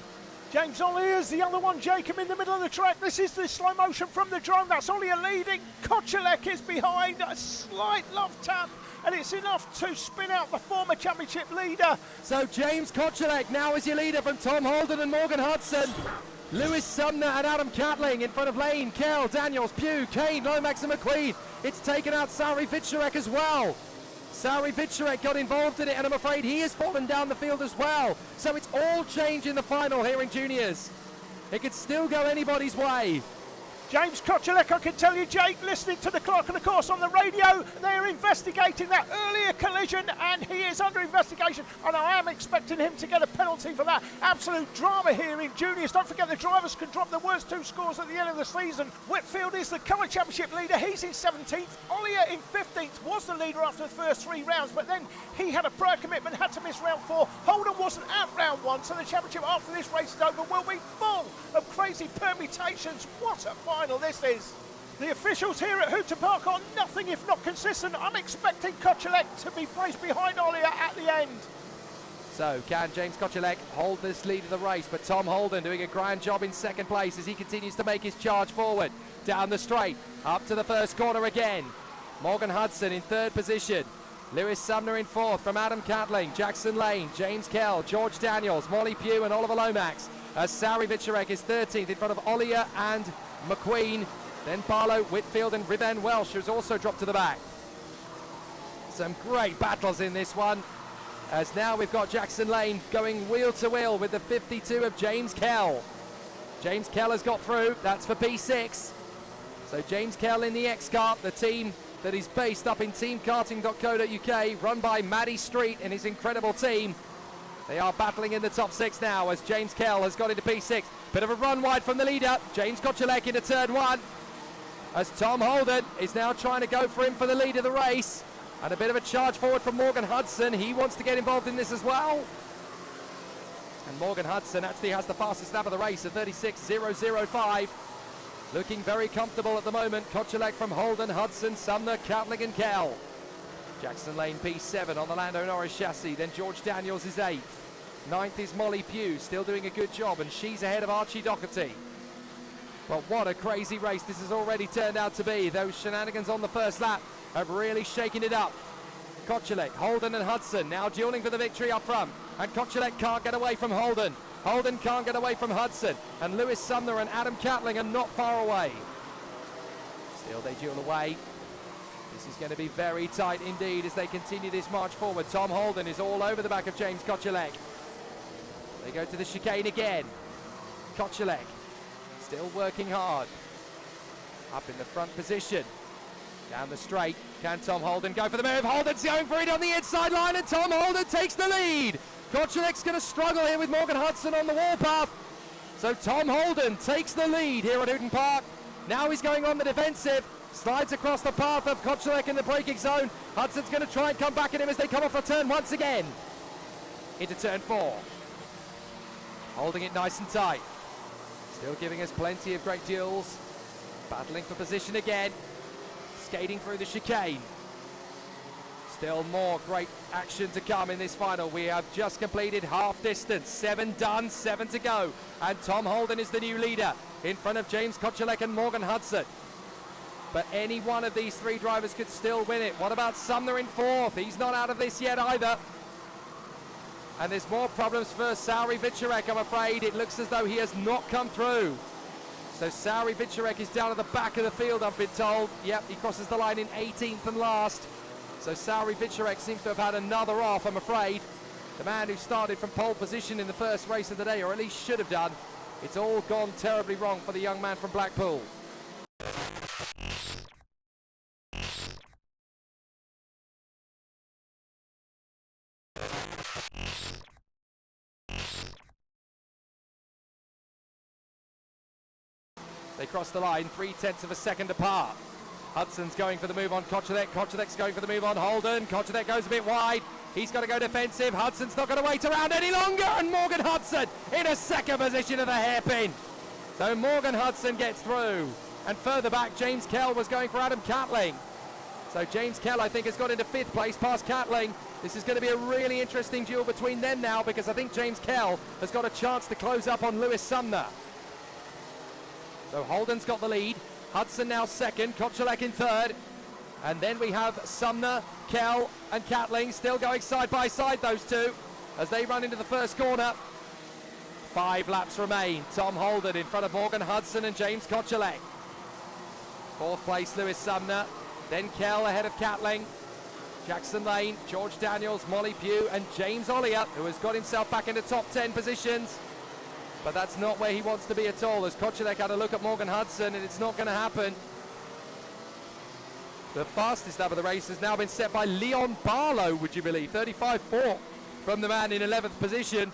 James Ollier's the other one, Jacob, in the middle of the track. This is the slow motion from the drone. That's Ollier leading. Kochelek is behind. A slight love tap, and it's enough to spin out the former championship leader. So James Kochelek now is your leader from Tom Holden and Morgan Hudson. Lewis Sumner and Adam Catling in front of Lane, Kell, Daniels, Pugh, Kane, Lomax and McQueen. It's taken out Sauri Vicherek as well. Sauri Vicherek got involved in it, and I'm afraid he has fallen down the field as well. So it's all change in the final here in juniors. It could still go anybody's way. James Kochelek, I can tell you, Jake, listening to the clerk of the course on the radio, they're investigating that earlier collision, and he is under investigation, and I am expecting him to get a penalty for that. Absolute drama here in juniors. Don't forget the drivers can drop the worst 2 scores at the end of the season. Whitfield is the current championship leader. He's in 17th. Ollier in 15th was the leader after the first 3 rounds, but then he had a prior commitment, had to miss round 4. Holden wasn't at round 1, so the championship after this race is over will be full of crazy permutations. What a final this is. The officials here at Hooter Park are nothing if not consistent. I'm expecting Kochelek to be placed behind Ollier at the end. So can James Kochelek hold this lead of the race? But Tom Holden doing a grand job in second place as he continues to make his charge forward. Down the straight, up to the first corner again. Morgan Hudson in third position. Lewis Sumner in fourth from Adam Catling, Jackson Lane, James Kell, George Daniels, Molly Pugh and Oliver Lomax. As Sauri Vicherek is 13th in front of Ollier and McQueen. Then Barlow, Whitfield and Riven Welsh, who's also dropped to the back. Some great battles in this one. As now we've got Jackson Lane going wheel to wheel with the 52 of James Kell. James Kell has got through, that's for P6. So James Kell in the X-Kart, the team that is based up in teamkarting.co.uk, run by Maddie Street and his incredible team. They are battling in the top 6 now as James Kell has got into P6. Bit of a run wide from the leader. James Kochelek into turn 1. As Tom Holden is now trying to go for him for the lead of the race. And a bit of a charge forward from Morgan Hudson. He wants to get involved in this as well. And Morgan Hudson actually has the fastest lap of the race at 36.005. Looking very comfortable at the moment. Kochelek from Holden, Hudson, Sumner, Catling and Kell. Jackson Lane P7 on the Lando Norris chassis. Then George Daniels is 8th. Ninth is Molly Pugh, still doing a good job, and she's ahead of Archie Doherty. But what a crazy race this has already turned out to be. Those shenanigans on the first lap have really shaken it up. Kochulek, Holden and Hudson now dueling for the victory up front. And Kochulek can't get away from Holden. Holden can't get away from Hudson. And Lewis Sumner and Adam Catling are not far away. Still they duel away. This is going to be very tight indeed as they continue this march forward. Tom Holden is all over the back of James Kochulek. They go to the chicane again. Kochulek still working hard. Up in the front position. Down the straight. Can Tom Holden go for the move? Holden's going for it on the inside line, and Tom Holden takes the lead. Kochulek's going to struggle here with Morgan Hudson on the warpath. So Tom Holden takes the lead here at Hooton Park. Now he's going on the defensive. Slides across the path of Kochulek in the braking zone. Hudson's going to try and come back at him as they come off the turn once again. Into turn 4. Holding it nice and tight. Still giving us plenty of great duels. Battling for position again. Skating through the chicane. Still more great action to come in this final. We have just completed half distance. 7 done, 7 to go. And Tom Holden is the new leader in front of James Kochulek and Morgan Hudson. But any one of these 3 drivers could still win it. What about Sumner in 4th? He's not out of this yet either. And there's more problems for Sauri Vicharek, I'm afraid. It looks as though he has not come through. So Sauri Vicharek is down at the back of the field, I've been told. Yep, he crosses the line in 18th and last. So Sauri Vicharek seems to have had another off, I'm afraid. The man who started from pole position in the first race of the day, or at least should have done. It's all gone terribly wrong for the young man from Blackpool. They cross the line 3/10 of a second apart. Hudson's going for the move on Kochulek. Kochulek's going for the move on Holden. Kochulek goes a bit wide. He's got to go defensive. Hudson's not going to wait around any longer. And Morgan Hudson in a second position of the hairpin. So Morgan Hudson gets through. And further back, James Kell was going for Adam Catling. So James Kell, I think, has got into 5th place past Catling. This is going to be a really interesting duel between them now, because I think James Kell has got a chance to close up on Lewis Sumner. So Holden's got the lead. Hudson now 2nd, Kochulek in 3rd. And then we have Sumner, Kell and Catling still going side by side, those two, as they run into the first corner. 5 laps remain. Tom Holden in front of Morgan Hudson and James Kochulek. 4th place, Lewis Sumner. Then Kell ahead of Catling. Jackson Lane, George Daniels, Molly Pugh and James Ollier, who has got himself back into top 10 positions. But that's not where he wants to be at all, as Kochulek had a look at Morgan Hudson, and it's not going to happen. The fastest lap of the race has now been set by Leon Barlow, would you believe? 35.4 from the man in 11th position.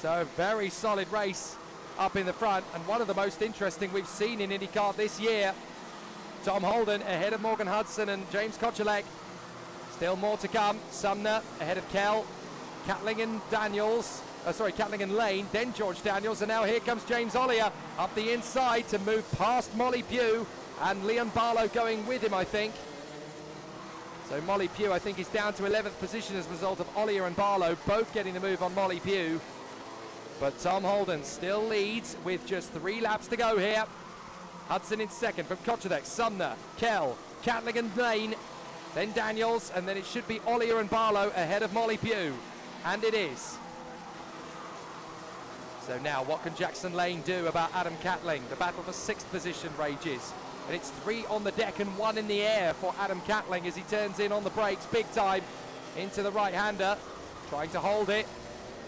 So a very solid race up in the front, and one of the most interesting we've seen in Indikart this year. Tom Holden ahead of Morgan Hudson and James Kochulek. Still more to come. Sumner ahead of Kell. Catling and Daniels. Catling and Lane, then George Daniels, and now here comes James Ollier up the inside to move past Molly Pugh, and Leon Barlow going with him, I think. So Molly Pugh, I think, is down to 11th position as a result of Ollier and Barlow both getting the move on Molly Pugh. But Tom Holden still leads with just 3 laps to go here. Hudson in 2nd from Kochulek, Sumner, Kell, Catling and Lane, then Daniels, and then it should be Ollier and Barlow ahead of Molly Pugh. And it is. So now, what can Jackson Lane do about Adam Catling? The battle for 6th position rages. And it's 3 on the deck and 1 in the air for Adam Catling as he turns in on the brakes big time into the right-hander, trying to hold it.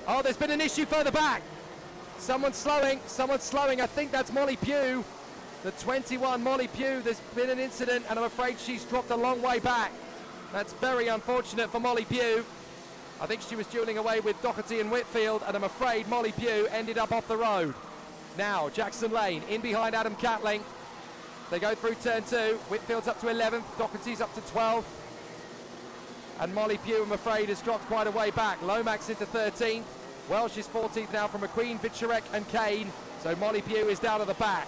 Oh, there's been an issue further back. Someone's slowing. I think that's Molly Pugh. The 21 Molly Pugh, there's been an incident, and I'm afraid she's dropped a long way back. That's very unfortunate for Molly Pugh. I think she was dueling away with Doherty and Whitfield, and I'm afraid Molly Pugh ended up off the road. Now, Jackson Lane in behind Adam Catling. They go through turn 2. Whitfield's up to 11th, Doherty's up to 12th. And Molly Pugh, I'm afraid, has dropped quite a way back. Lomax into 13th. Welsh is 14th now from McQueen, Vicharek and Kane. So Molly Pugh is down at the back.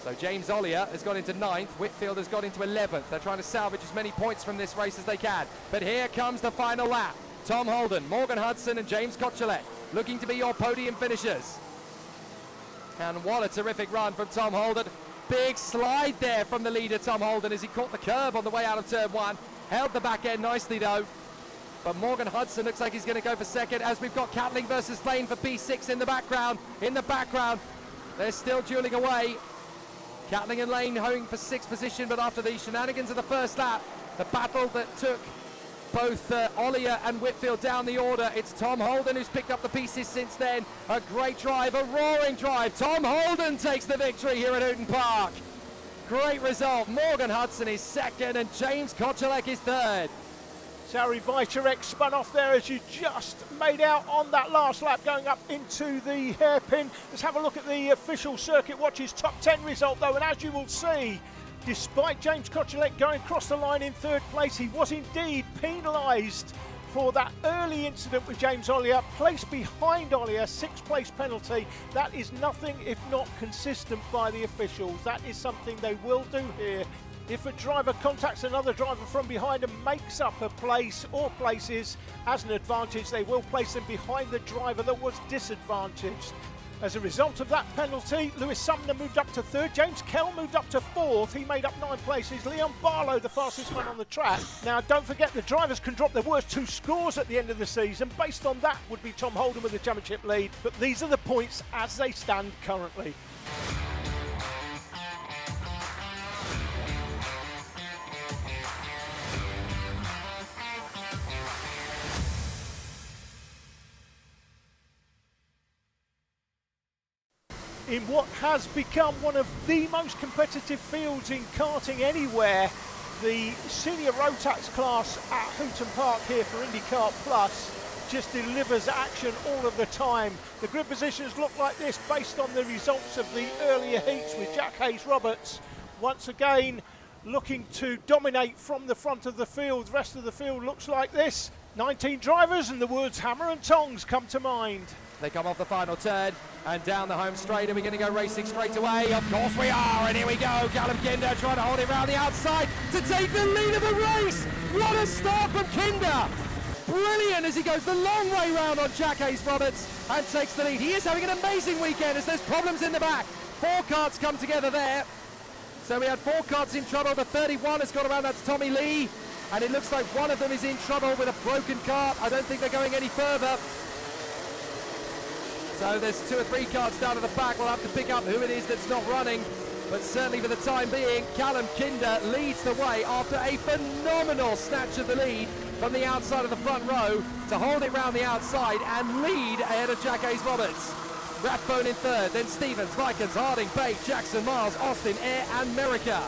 So James Ollier has gone into 9th. Whitfield has got into 11th. They're trying to salvage as many points from this race as they can. But here comes the final lap. Tom Holden, Morgan Hudson and James Kochelet looking to be your podium finishers. And what a terrific run from Tom Holden. Big slide there from the leader, Tom Holden, as he caught the curb on the way out of turn one. Held the back end nicely though. But Morgan Hudson looks like he's going to go for second, as we've got Catling versus Lane for P6 in the background. They're still dueling away. Catling and Lane holding for sixth position, but after the shenanigans of the first lap, the battle that took both Ollier and Whitfield down the order, it's Tom Holden who's picked up the pieces since then. A great drive, a roaring drive. Tom Holden takes the victory here at Houghton Park. Great result. Morgan Hudson is second and James Kochelet is third. Sari Vitarek spun off there, as you just made out on that last lap, going up into the hairpin. Let's have a look at the official Circuit Watch's top 10 result though, and as you will see, despite James Kochelet going across the line in third place, he was indeed penalised for that early incident with James Ollier, placed behind Ollier, sixth place penalty. That is nothing if not consistent by the officials. That is something they will do here. If a driver contacts another driver from behind and makes up a place or places as an advantage, they will place them behind the driver that was disadvantaged. As a result of that penalty, Lewis Sumner moved up to third, James Kell moved up to fourth, he made up 9 places, Leon Barlow the fastest man on the track. Now don't forget, the drivers can drop their worst 2 scores at the end of the season. Based on that would be Tom Holden with the championship lead, but these are the points as they stand currently. In what has become one of the most competitive fields in karting anywhere, the senior Rotax class at Houghton Park here for Indikart Plus just delivers action all of the time. The grid positions look like this based on the results of the earlier heats, with Jack Hayes-Roberts once again looking to dominate from the front of the field. The rest of the field looks like this. 19 drivers, and the words hammer and tongs come to mind. They come off the final turn and down the home straight, and we're going to go racing straight away. Of course we are, and here we go. Callum Kinder trying to hold it around the outside to take the lead of the race. What a start from Kinder. Brilliant as he goes the long way round on Jack Hayes-Roberts and takes the lead. He is having an amazing weekend as there's problems in the back. 4 karts come together there. So we had 4 karts in trouble. The 31 has got around, that's Tommy Lee. And it looks like one of them is in trouble with a broken kart. I don't think they're going any further. So there's 2 or 3 karts down at the back. We'll have to pick up who it is that's not running. But certainly for the time being, Callum Kinder leads the way after a phenomenal snatch of the lead from the outside of the front row to hold it round the outside and lead ahead of Jack Hayes-Roberts. Rathbone in third, then Stevens, Likens, Harding, Bate, Jackson, Miles, Austin, Air and Merica.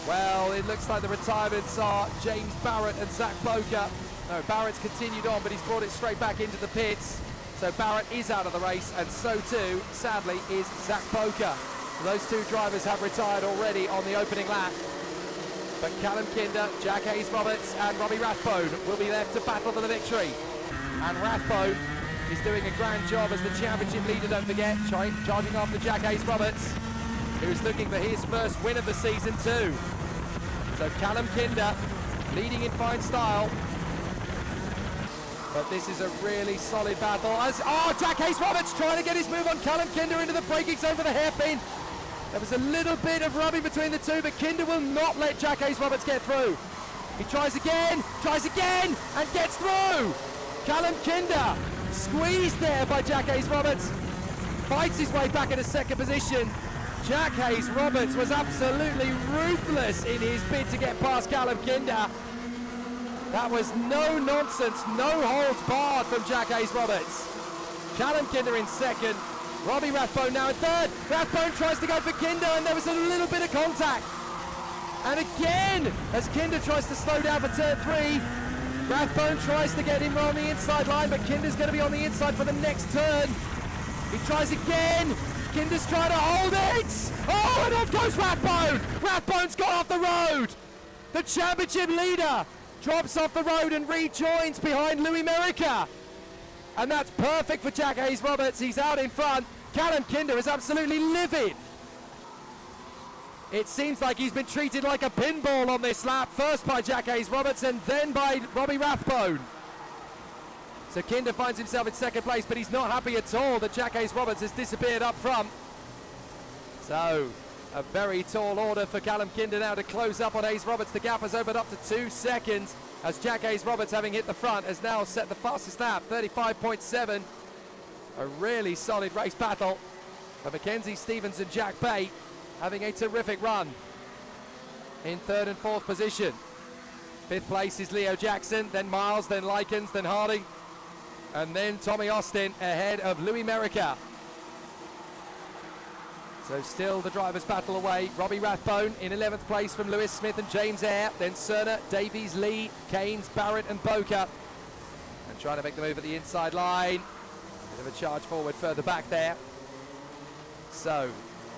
Well, it looks like the retirements are James Barrett and Zach Boker. No, Barrett's continued on, but he's brought it straight back into the pits. So Barrett is out of the race, and so too, sadly, is Zach Boker. Those 2 drivers have retired already on the opening lap. But Callum Kinder, Jack Hayes-Roberts and Robbie Rathbone will be left to battle for the victory. And Rathbone is doing a grand job as the championship leader, don't forget, charging after Jack Hayes-Roberts, who's looking for his first win of the season too. So Callum Kinder leading in fine style. But this is a really solid battle as, Jack Hayes-Roberts trying to get his move on Callum Kinder into the braking zone for the hairpin. There was a little bit of rubbing between the 2, but Kinder will not let Jack Hayes-Roberts get through. He tries again, and gets through. Callum Kinder squeezed there by Jack Hayes-Roberts, fights his way back into second position. Jack Hayes-Roberts was absolutely ruthless in his bid to get past Callum Kinder. That was no nonsense, no holds barred from Jack Hayes-Roberts. Callum Kinder in second, Robbie Rathbone now in third. Rathbone tries to go for Kinder, and there was a little bit of contact. And again, as Kinder tries to slow down for turn 3, Rathbone tries to get him on the inside line, but Kinder's going to be on the inside for the next turn. He tries again. Kinder's trying to hold it. Oh, and off goes Rathbone. Rathbone's got off the road. The championship leader drops off the road and rejoins behind Louis Merica. And that's perfect for Jack Hayes-Roberts. He's out in front. Callum Kinder is absolutely livid. It seems like he's been treated like a pinball on this lap, first by Jack Hayes-Roberts and then by Robbie Rathbone. So Kinder finds himself in second place, but he's not happy at all that Jack Hayes-Roberts has disappeared up front. So a very tall order for Callum Kinder now to close up on Hayes-Roberts. The gap has opened up to 2 seconds as Jack Hayes-Roberts, having hit the front, has now set the fastest lap, 35.7. A really solid race battle for Mackenzie Stevens and Jack Bate, having a terrific run in 3rd and 4th position. 5th place is Leo Jackson, then Miles, then Likens, then Harding, and then Tommy Austin ahead of Louis Merica. So still the drivers battle away. Robbie Rathbone in 11th place from Lewis Smith and James Eyre, then Cerner, Davies, Lee, Keynes, Barrett and Boca. And trying to make the move at the inside line. Bit of a charge forward further back there. So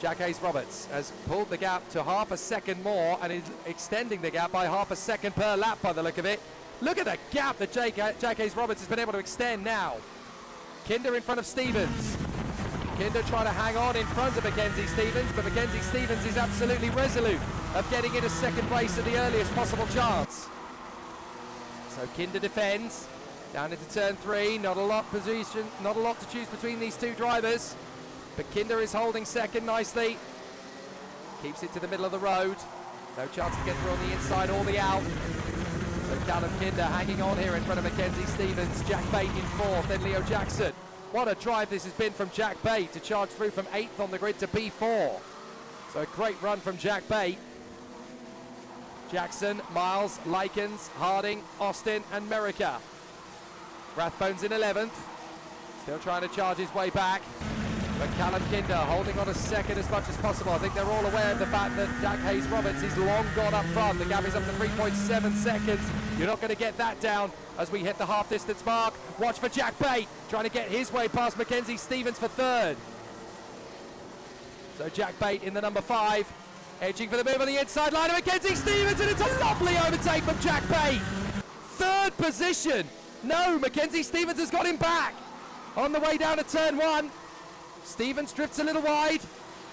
Jack Hayes-Roberts has pulled the gap to half a second more and is extending the gap by half a second per lap by the look of it. Look at the gap that Jack Hayes-Roberts has been able to extend now. Kinder in front of Stevens. Kinder trying to hang on in front of Mackenzie Stevens, but Mackenzie Stevens is absolutely resolute of getting into second place at the earliest possible chance. So Kinder defends down into turn 3. Not a lot to choose between these two drivers, but Kinder is holding second nicely. Keeps it to the middle of the road. No chance to get through on the inside or the out. So Callum Kinder hanging on here in front of Mackenzie Stevens. Jack Bate in 4th, then Leo Jackson. What a drive this has been from Jack Bate to charge through from 8th on the grid to P4. So a great run from Jack Bate. Jackson, Miles, Likens, Harding, Austin and Merica. Rathbone's in 11th. Still trying to charge his way back. But Callum Kinder holding on a second as much as possible. I think they're all aware of the fact that Jack Hayes-Roberts is long gone up front. The gap is up to 3.7 seconds. You're not going to get that down as we hit the half distance mark. Watch for Jack Bate trying to get his way past Mackenzie Stevens for 3rd. So Jack Bate in the number 5, edging for the move on the inside line of Mackenzie Stevens, and it's a lovely overtake from Jack Bate. 3rd position. No, Mackenzie Stevens has got him back on the way down to turn 1. Stevens drifts a little wide,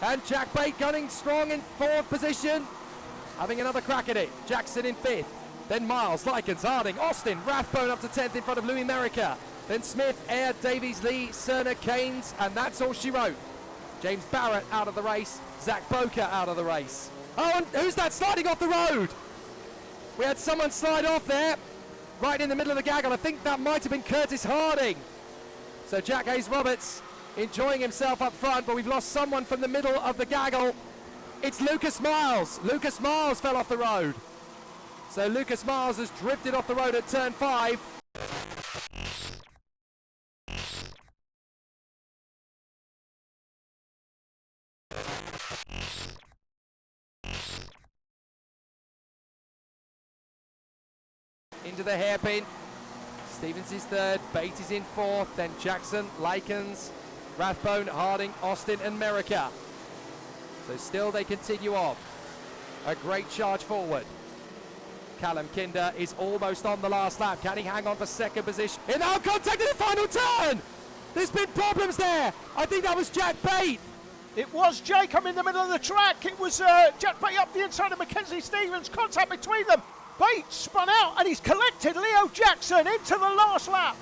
and Jack Bate gunning strong in 4th position, having another crack at it. Jackson in 5th, then Miles, Likens, Harding, Austin, Rathbone up to 10th in front of Louis Merica, then Smith, Eyre, Davies, Lee, Cerner, Keynes, and that's all she wrote. James Barrett out of the race, Zach Boca out of the race. Oh, and who's that sliding off the road? We had someone slide off there, right in the middle of the gaggle. I think that might have been Curtis Harding. So Jack Hayes-Roberts enjoying himself up front, but we've lost someone from the middle of the gaggle. It's Lucas Miles. Lucas Miles fell off the road. So Lucas Miles has drifted off the road at turn 5. Into the hairpin. Stevens is 3rd, Bate is in 4th, then Jackson, Likens, Rathbone, Harding, Austin and Merica. So still they continue on. A great charge forward. Callum Kinder is almost on the last lap. Can he hang on for 2nd position? In our contact in the final turn! There's been problems there. I think that was Jack Bate. It was Jacob in the middle of the track. It was Jack Bate up the inside of Mackenzie Stevens. Contact between them. Bate spun out and he's collected Leo Jackson into the last lap.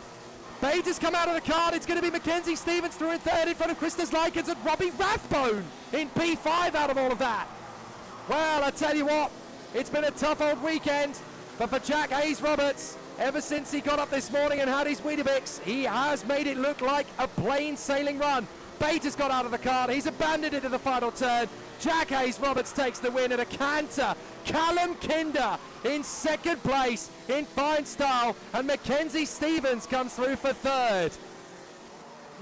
Bate has come out of the car. It's going to be Mackenzie Stevens through in 3rd in front of Christus Likens and Robbie Rathbone in P5 out of all of that. Well, I tell you what, it's been a tough old weekend, but for Jack Hayes-Roberts, ever since he got up this morning and had his Weetabix, he has made it look like a plain sailing run. Bate has got out of the car. He's abandoned it in the final turn. Jack Hayes-Roberts takes the win at a canter. Callum Kinder in 2nd place in fine style, and Mackenzie Stevens comes through for 3rd.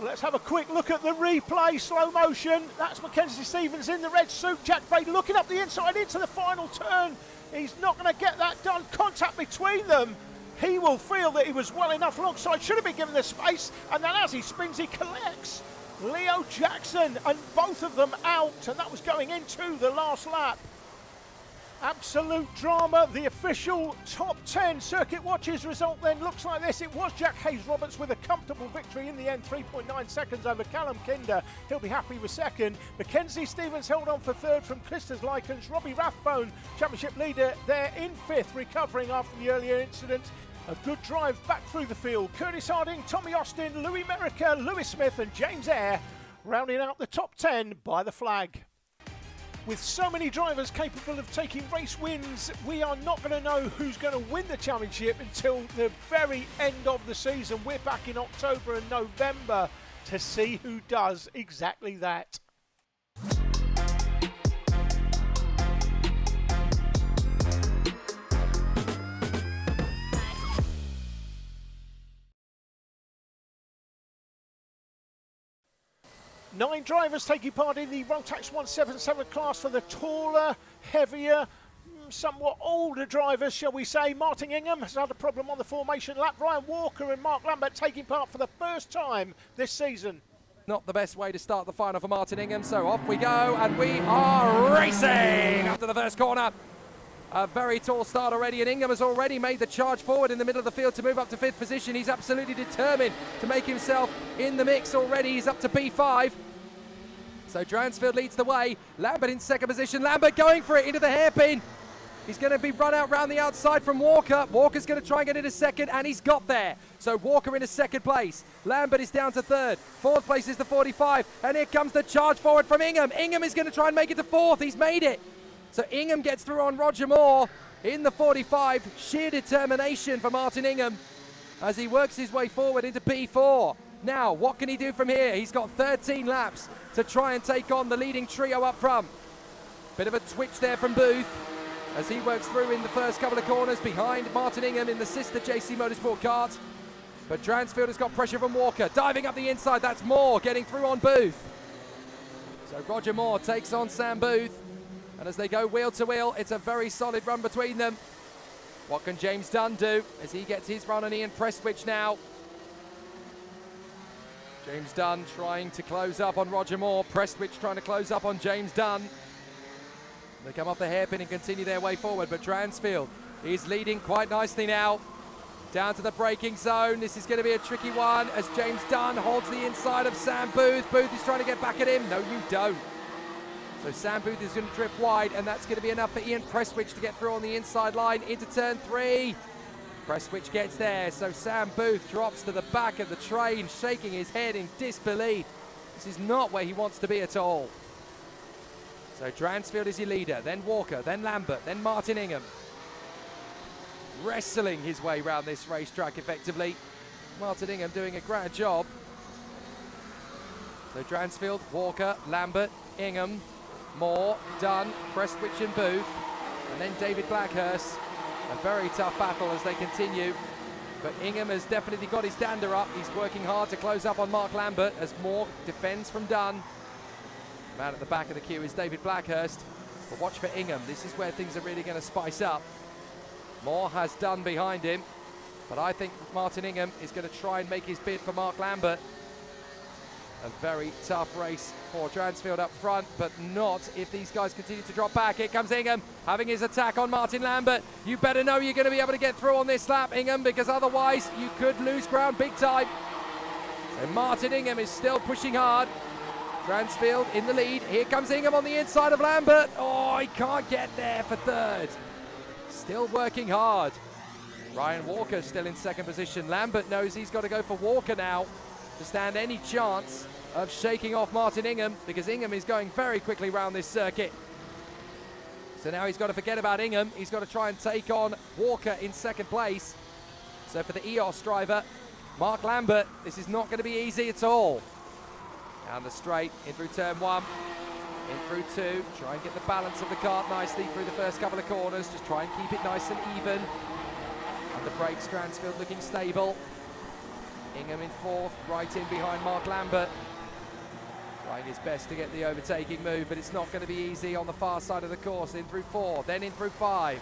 Let's have a quick look at the replay, slow motion. That's Mackenzie Stevens in the red suit. Jack Bate looking up the inside into the final turn. He's not going to get that done. Contact between them. He will feel that he was well enough alongside, should have been given the space, and then as he spins, he collects Leo Jackson, and both of them out, and that was going into the last lap. Absolute drama. The official top 10 circuit watches result then looks like this. It was Jack Hayes-Roberts with a comfortable victory in the end, 3.9 seconds over Callum Kinder. He'll be happy with second. Mackenzie Stevens held on for third from Clisters Likens. Robbie Rathbone, championship leader, there in fifth, recovering after the earlier incident. A good drive back through the field. Curtis Harding, Tommy Austin, Louis Merica, Lewis Smith and James Eyre rounding out the top 10 by the flag. With so many drivers capable of taking race wins, we are not going to know who's going to win the championship until the very end of the season. We're back in October and November to see who does exactly that. Nine drivers taking part in the Rotax 177 class for the taller, heavier, somewhat older drivers, shall we say. Martin Ingham has had a problem on the formation lap. Ryan Walker and Mark Lambert taking part for the first time this season. Not the best way to start the final for Martin Ingham, so off we go, and we are racing after the first corner. A very tall start already, and Ingham has already made the charge forward in the middle of the field to move up to fifth position. He's absolutely determined to make himself in the mix already. He's up to P5. So Dransfield leads the way. Lambert in second position. Lambert going for it into the hairpin. He's going to be run out round the outside from Walker. Walker's going to try and get into second, and he's got there. So Walker into second place. Lambert is down to third. Fourth place is the 45. And here comes the charge forward from Ingham. Ingham is going to try and make it to fourth. He's made it. So Ingham gets through on Roger Moore in the 45. Sheer determination for Martin Ingham as he works his way forward into P4. Now, what can he do from here? He's got 13 laps to try and take on the leading trio up front. Bit of a twitch there from Booth as he works through in the first couple of corners behind Martin Ingham in the sister JC Motorsport kart. But Dransfield has got pressure from Walker. Diving up the inside, that's Moore getting through on Booth. So Roger Moore takes on Sam Booth. And as they go wheel to wheel, it's a very solid run between them. What can James Dunn do as he gets his run on Ian Prestwich now? James Dunn trying to close up on Roger Moore. Prestwich trying to close up on James Dunn. They come off the hairpin and continue their way forward, but Dransfield is leading quite nicely now. Down to the braking zone. This is going to be a tricky one as James Dunn holds the inside of Sam Booth. Booth is trying to get back at him. No, you don't. So Sam Booth is going to drift wide, and that's going to be enough for Ian Prestwich to get through on the inside line into turn 3. Prestwich gets there, so Sam Booth drops to the back of the train, shaking his head in disbelief. This is not where he wants to be at all. So Dransfield is your leader, then Walker, then Lambert, then Martin Ingham. Wrestling his way round this racetrack effectively. Martin Ingham doing a grand job. So Dransfield, Walker, Lambert, Ingham, Moore, Dunn, Prestwich and Booth, and then David Blackhurst. A very tough battle as they continue, but Ingham has definitely got his dander up. He's working hard to close up on Mark Lambert as Moore defends from Dunn. Man at the back of the queue is David Blackhurst, but watch for Ingham. This is where things are really going to spice up. Moore has Dunn behind him, but I think Martin Ingham is going to try and make his bid for Mark Lambert. A very tough race for Dransfield up front, but not if these guys continue to drop back. Here comes Ingham, having his attack on Martin Lambert. You better know you're going to be able to get through on this lap, Ingham, because otherwise you could lose ground big time. So Martin Ingham is still pushing hard. Dransfield in the lead. Here comes Ingham on the inside of Lambert. Oh, he can't get there for third. Still working hard. Ryan Walker still in second position. Lambert knows he's got to go for Walker now to stand any chance of shaking off Martin Ingham, because Ingham is going very quickly round this circuit. So now he's got to forget about Ingham. He's got to try and take on Walker in second place. So for the EOS driver, Mark Lambert, this is not going to be easy at all. Down the straight, in through turn 1, in through 2. Try and get the balance of the kart nicely through the first couple of corners. Just try and keep it nice and even. And the brakes, Dransfield looking stable. Ingham in fourth, right in behind Mark Lambert. Trying his best to get the overtaking move, but it's not going to be easy on the far side of the course. In through 4, then in through 5.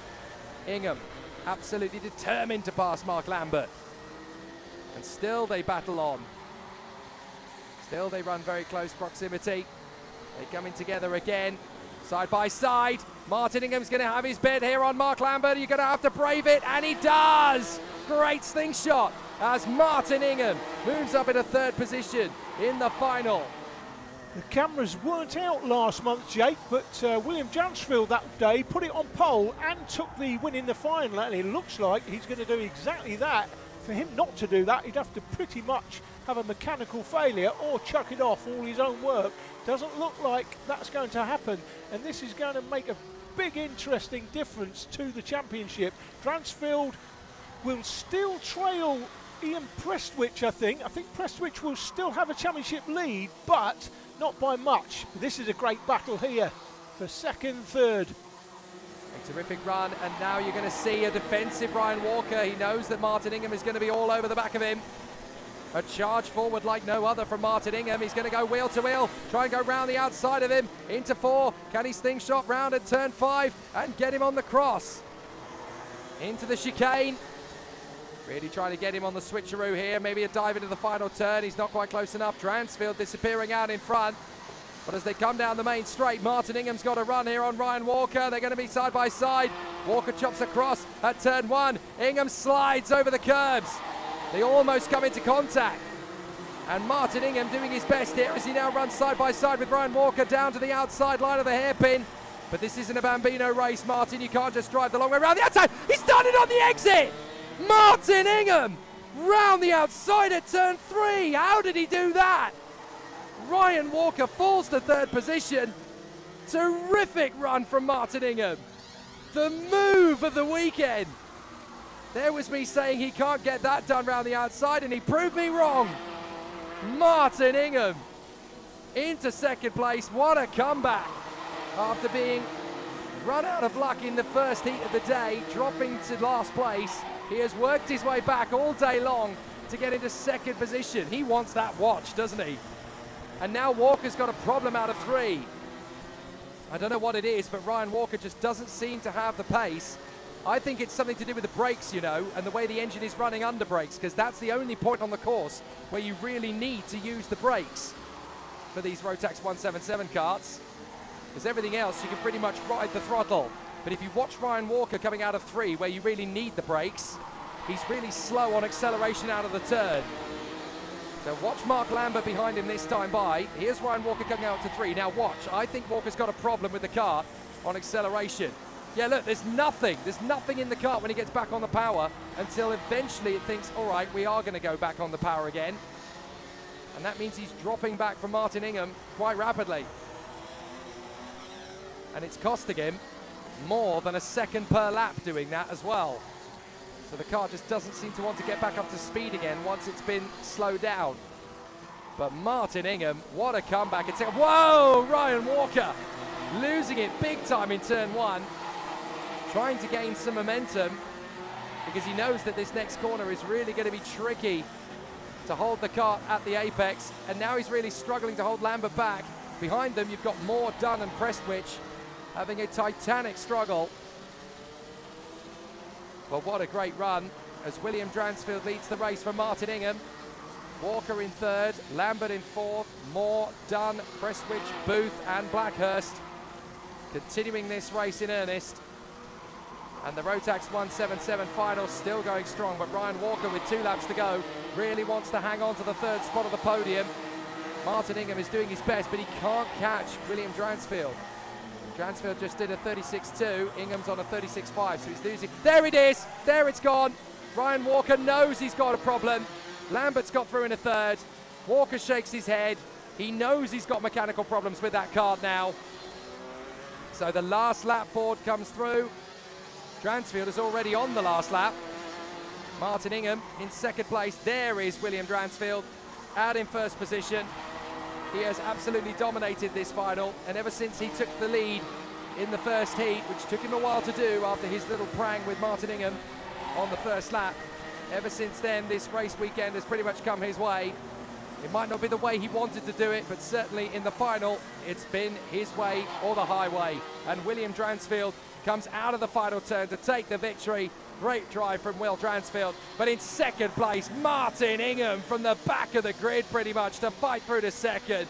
Ingham absolutely determined to pass Mark Lambert. And still they battle on. Still they run very close proximity. They're coming together again. Side by side, Martin Ingham's going to have his bid here on Mark Lambert. You're going to have to brave it, and he does! Great slingshot as Martin Ingham moves up in a third position in the final. The cameras weren't out last month, Jake, but William Jansfield that day put it on pole and took the win in the final, and it looks like he's going to do exactly that. For him not to do that, he'd have to pretty much have a mechanical failure or chuck it off all his own work. Doesn't look like that's going to happen, and this is going to make a big interesting difference to the championship. Dransfield will still trail Ian Prestwich, I think. I think Prestwich will still have a championship lead, but not by much. This is a great battle here for second, third. A terrific run, and now you're going to see a defensive Ryan Walker. He knows that Martin Ingham is going to be all over the back of him. A charge forward like no other from Martin Ingham. He's going to go wheel to wheel, try and go round the outside of him into 4. Can he slingshot round at turn 5 and get him on the cross? Into the chicane. Really trying to get him on the switcheroo here. Maybe a dive into the final turn. He's not quite close enough. Dransfield disappearing out in front. But as they come down the main straight, Martin Ingham's got a run here on Ryan Walker. They're going to be side by side. Walker chops across at turn 1. Ingham slides over the curbs. They almost come into contact. And Martin Ingham doing his best here as he now runs side by side with Ryan Walker down to the outside line of the hairpin. But this isn't a Bambino race, Martin. You can't just drive the long way around the outside. He's done it on the exit! Martin Ingham round the outside at turn 3. How did he do that? Ryan Walker falls to third position. Terrific run from Martin Ingham. The move of the weekend. There was me saying he can't get that done round the outside, and he proved me wrong. Martin Ingham into second place. What a comeback. After being run out of luck in the first heat of the day, dropping to last place, he has worked his way back all day long to get into second position. He wants that watch, doesn't he? And now Walker's got a problem out of 3. I don't know what it is, but Ryan Walker just doesn't seem to have the pace. I think it's something to do with the brakes, you know, and the way the engine is running under brakes, because that's the only point on the course where you really need to use the brakes for these Rotax 177 karts. Because everything else, you can pretty much ride the throttle. But if you watch Ryan Walker coming out of 3, where you really need the brakes, he's really slow on acceleration out of the turn. So watch Mark Lambert behind him this time by. Here's Ryan Walker coming out to 3. Now watch, I think Walker's got a problem with the car on acceleration. Yeah, look, there's nothing in the kart when he gets back on the power until eventually it thinks, all right, we are going to go back on the power again. And that means he's dropping back from Martin Ingham quite rapidly. And it's costing him more than a second per lap doing that as well. So the car just doesn't seem to want to get back up to speed again once it's been slowed down. But Martin Ingham, what a comeback. It's whoa, Ryan Walker losing it big time in turn 1. Trying to gain some momentum because he knows that this next corner is really going to be tricky to hold the kart at the apex. And now he's really struggling to hold Lambert back. Behind them, you've got Moore, Dunn and Prestwich having a titanic struggle. Well, what a great run as William Dransfield leads the race for Martin Ingham. Walker in 3rd, Lambert in 4th, Moore, Dunn, Prestwich, Booth and Blackhurst continuing this race in earnest. And the Rotax 177 final still going strong, but Ryan Walker with 2 laps to go really wants to hang on to the 3rd spot of the podium. Martin Ingham is doing his best, but he can't catch William Dransfield. Dransfield just did a 36.2, Ingham's on a 36.5, so he's losing. There it is, there it's gone. Ryan Walker knows he's got a problem. Lambert's got through in a 3rd. Walker shakes his head. He knows he's got mechanical problems with that kart now. So the last lap board comes through. Dransfield is already on the last lap. Martin Ingham in 2nd place. There is William Dransfield out in 1st position. He has absolutely dominated this final, and ever since he took the lead in the first heat, which took him a while to do after his little prang with Martin Ingham on the first lap, ever since then this race weekend has pretty much come his way. It might not be the way he wanted to do it, but certainly in the final it's been his way or the highway. And William Dransfield comes out of the final turn to take the victory. Great drive from Will Dransfield. But in 2nd place, Martin Ingham from the back of the grid pretty much to fight through to 2nd.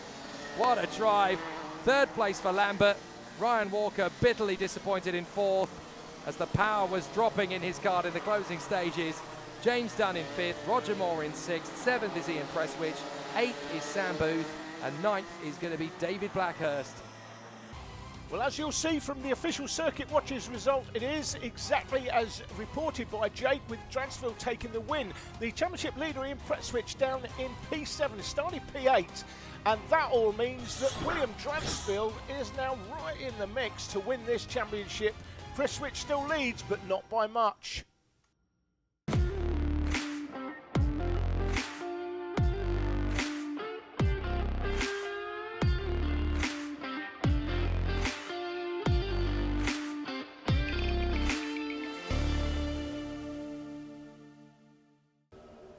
What a drive. 3rd place for Lambert. Ryan Walker bitterly disappointed in 4th as the power was dropping in his card in the closing stages. James Dunn in 5th, Roger Moore in 6th, 7th is Ian Prestwich, 8th is Sam Booth, and 9th is going to be David Blackhurst. Well, as you'll see from the official Circuit Watchers result, it is exactly as reported by Jake, with Dransfield taking the win. The championship leader Ian Prestwich down in P7, started P8, and that all means that William Dransfield is now right in the mix to win this championship. Prestwich still leads, but not by much.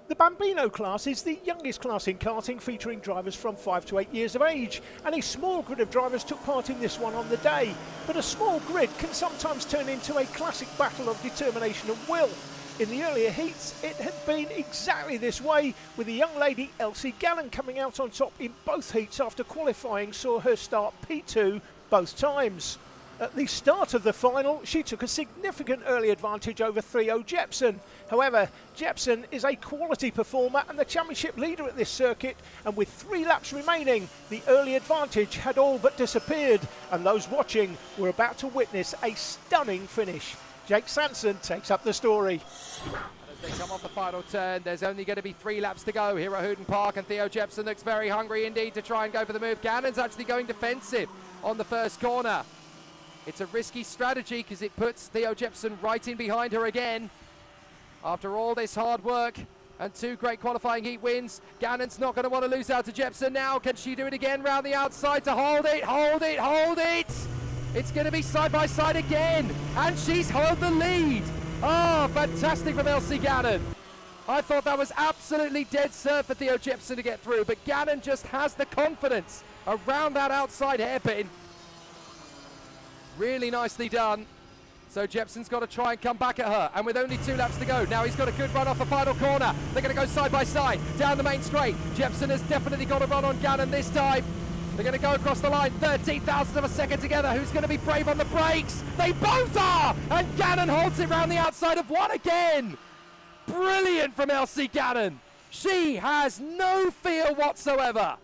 The Bambino class is the youngest class in karting, featuring drivers from 5 to 8 years of age, and a small grid of drivers took part in this one on the day. But a small grid can sometimes turn into a classic battle of determination and will. In the earlier heats, it had been exactly this way, with the young lady Elsie Gannon coming out on top in both heats after qualifying saw her start P2 both times. At the start of the final, she took a significant early advantage over 3-0 Jepson. However, Jepson is a quality performer and the championship leader at this circuit, and with 3 laps remaining, the early advantage had all but disappeared, and those watching were about to witness a stunning finish. Jake Sanson takes up the story. As they come off the final turn, there's only going to be 3 laps to go here at Hooden Park, and Theo Jepson looks very hungry indeed to try and go for the move. Gannon's actually going defensive on the first corner. It's a risky strategy because it puts Theo Jepson right in behind her again. After all this hard work and 2 great qualifying heat wins, Gannon's not going to want to lose out to Jepson now. Can she do it again round the outside to hold it, hold it, hold it? It's going to be side by side again, and she's held the lead. Oh, fantastic from Elsie Gannon. I thought that was absolutely dead cert for Theo Jepson to get through, but Gannon just has the confidence around that outside hairpin. Really nicely done. So Jepson's got to try and come back at her, and with only 2 laps to go, now he's got a good run off the final corner. They're going to go side by side down the main straight. Jepson has definitely got a run on Gannon this time. They're going to go across the line, 13,000 of a second together. Who's going to be brave on the brakes? They both are, and Gannon holds it round the outside of 1 again. Brilliant from Elsie Gannon. She has no fear whatsoever.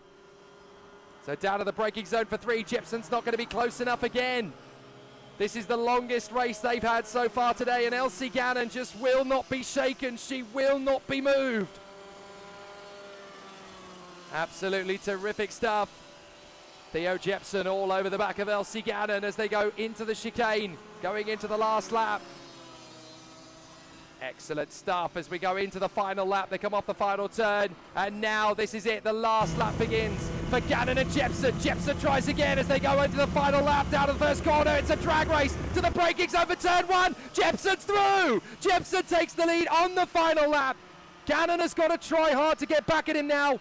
So down to the braking zone for 3. Jepson's not going to be close enough again. This is the longest race they've had so far today, and Elsie Gannon just will not be shaken. She will not be moved. Absolutely terrific stuff. Theo Jepson all over the back of Elsie Gannon as they go into the chicane, going into the last lap. Excellent stuff as we go into the final lap. They come off the final turn, and now this is it. The last lap begins for Gannon and Jepson. Jepson tries again as they go into the final lap down to the first corner. It's a drag race to the braking zone for turn 1. Jepson's through. Jepson takes the lead on the final lap. Gannon has got to try hard to get back at him now,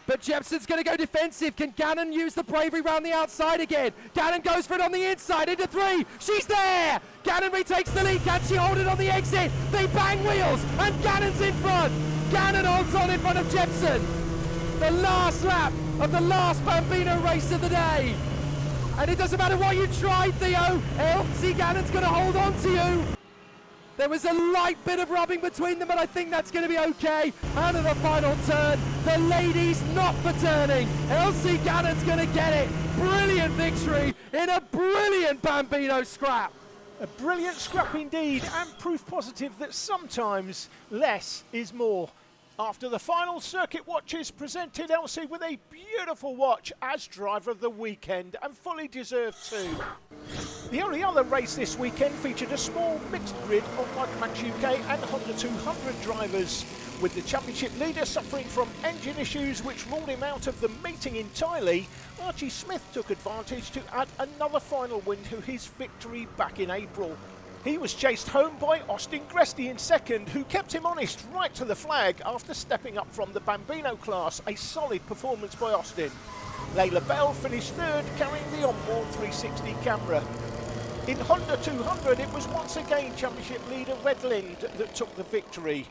but Jepson's going to go defensive. Can Gannon use the bravery round the outside again? Gannon goes for it on the inside into 3. She's there. Gannon retakes the lead. Can she hold it on the exit? They bang wheels and Gannon's in front. Gannon holds on in front of Jepson. The last lap of the last Bambino race of the day. And it doesn't matter what you try, Theo. Elsie Gannon's going to hold on to you. There was a light bit of rubbing between them, but I think that's going to be okay. Out of the final turn, the ladies not for turning. Elsie Gannon's going to get it. Brilliant victory in a brilliant Bambino scrap. A brilliant scrap indeed, and proof positive that sometimes less is more. After the final, Circuit Watches presented Elsie with a beautiful watch as driver of the weekend, and fully deserved too. The only other race this weekend featured a small mixed grid of Rotax UK and Honda 200 drivers, with the championship leader suffering from engine issues which ruled him out of the meeting entirely. Archie Smith took advantage to add another final win to his victory back in April. He was chased home by Austin Gresty in second, who kept him honest right to the flag after stepping up from the Bambino class. A solid performance by Austin. Layla Bell finished third, carrying the onboard 360 camera. In Honda 200, it was once again championship leader Redland that took the victory.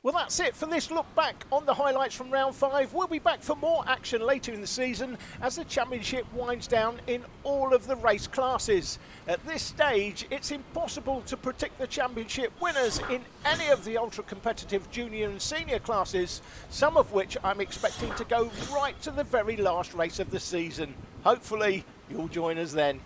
Well, that's it for this look back on the highlights from round 5. We'll be back for more action later in the season as the championship winds down in all of the race classes. At this stage, it's impossible to predict the championship winners in any of the ultra competitive junior and senior classes, some of which I'm expecting to go right to the very last race of the season. Hopefully, you'll join us then.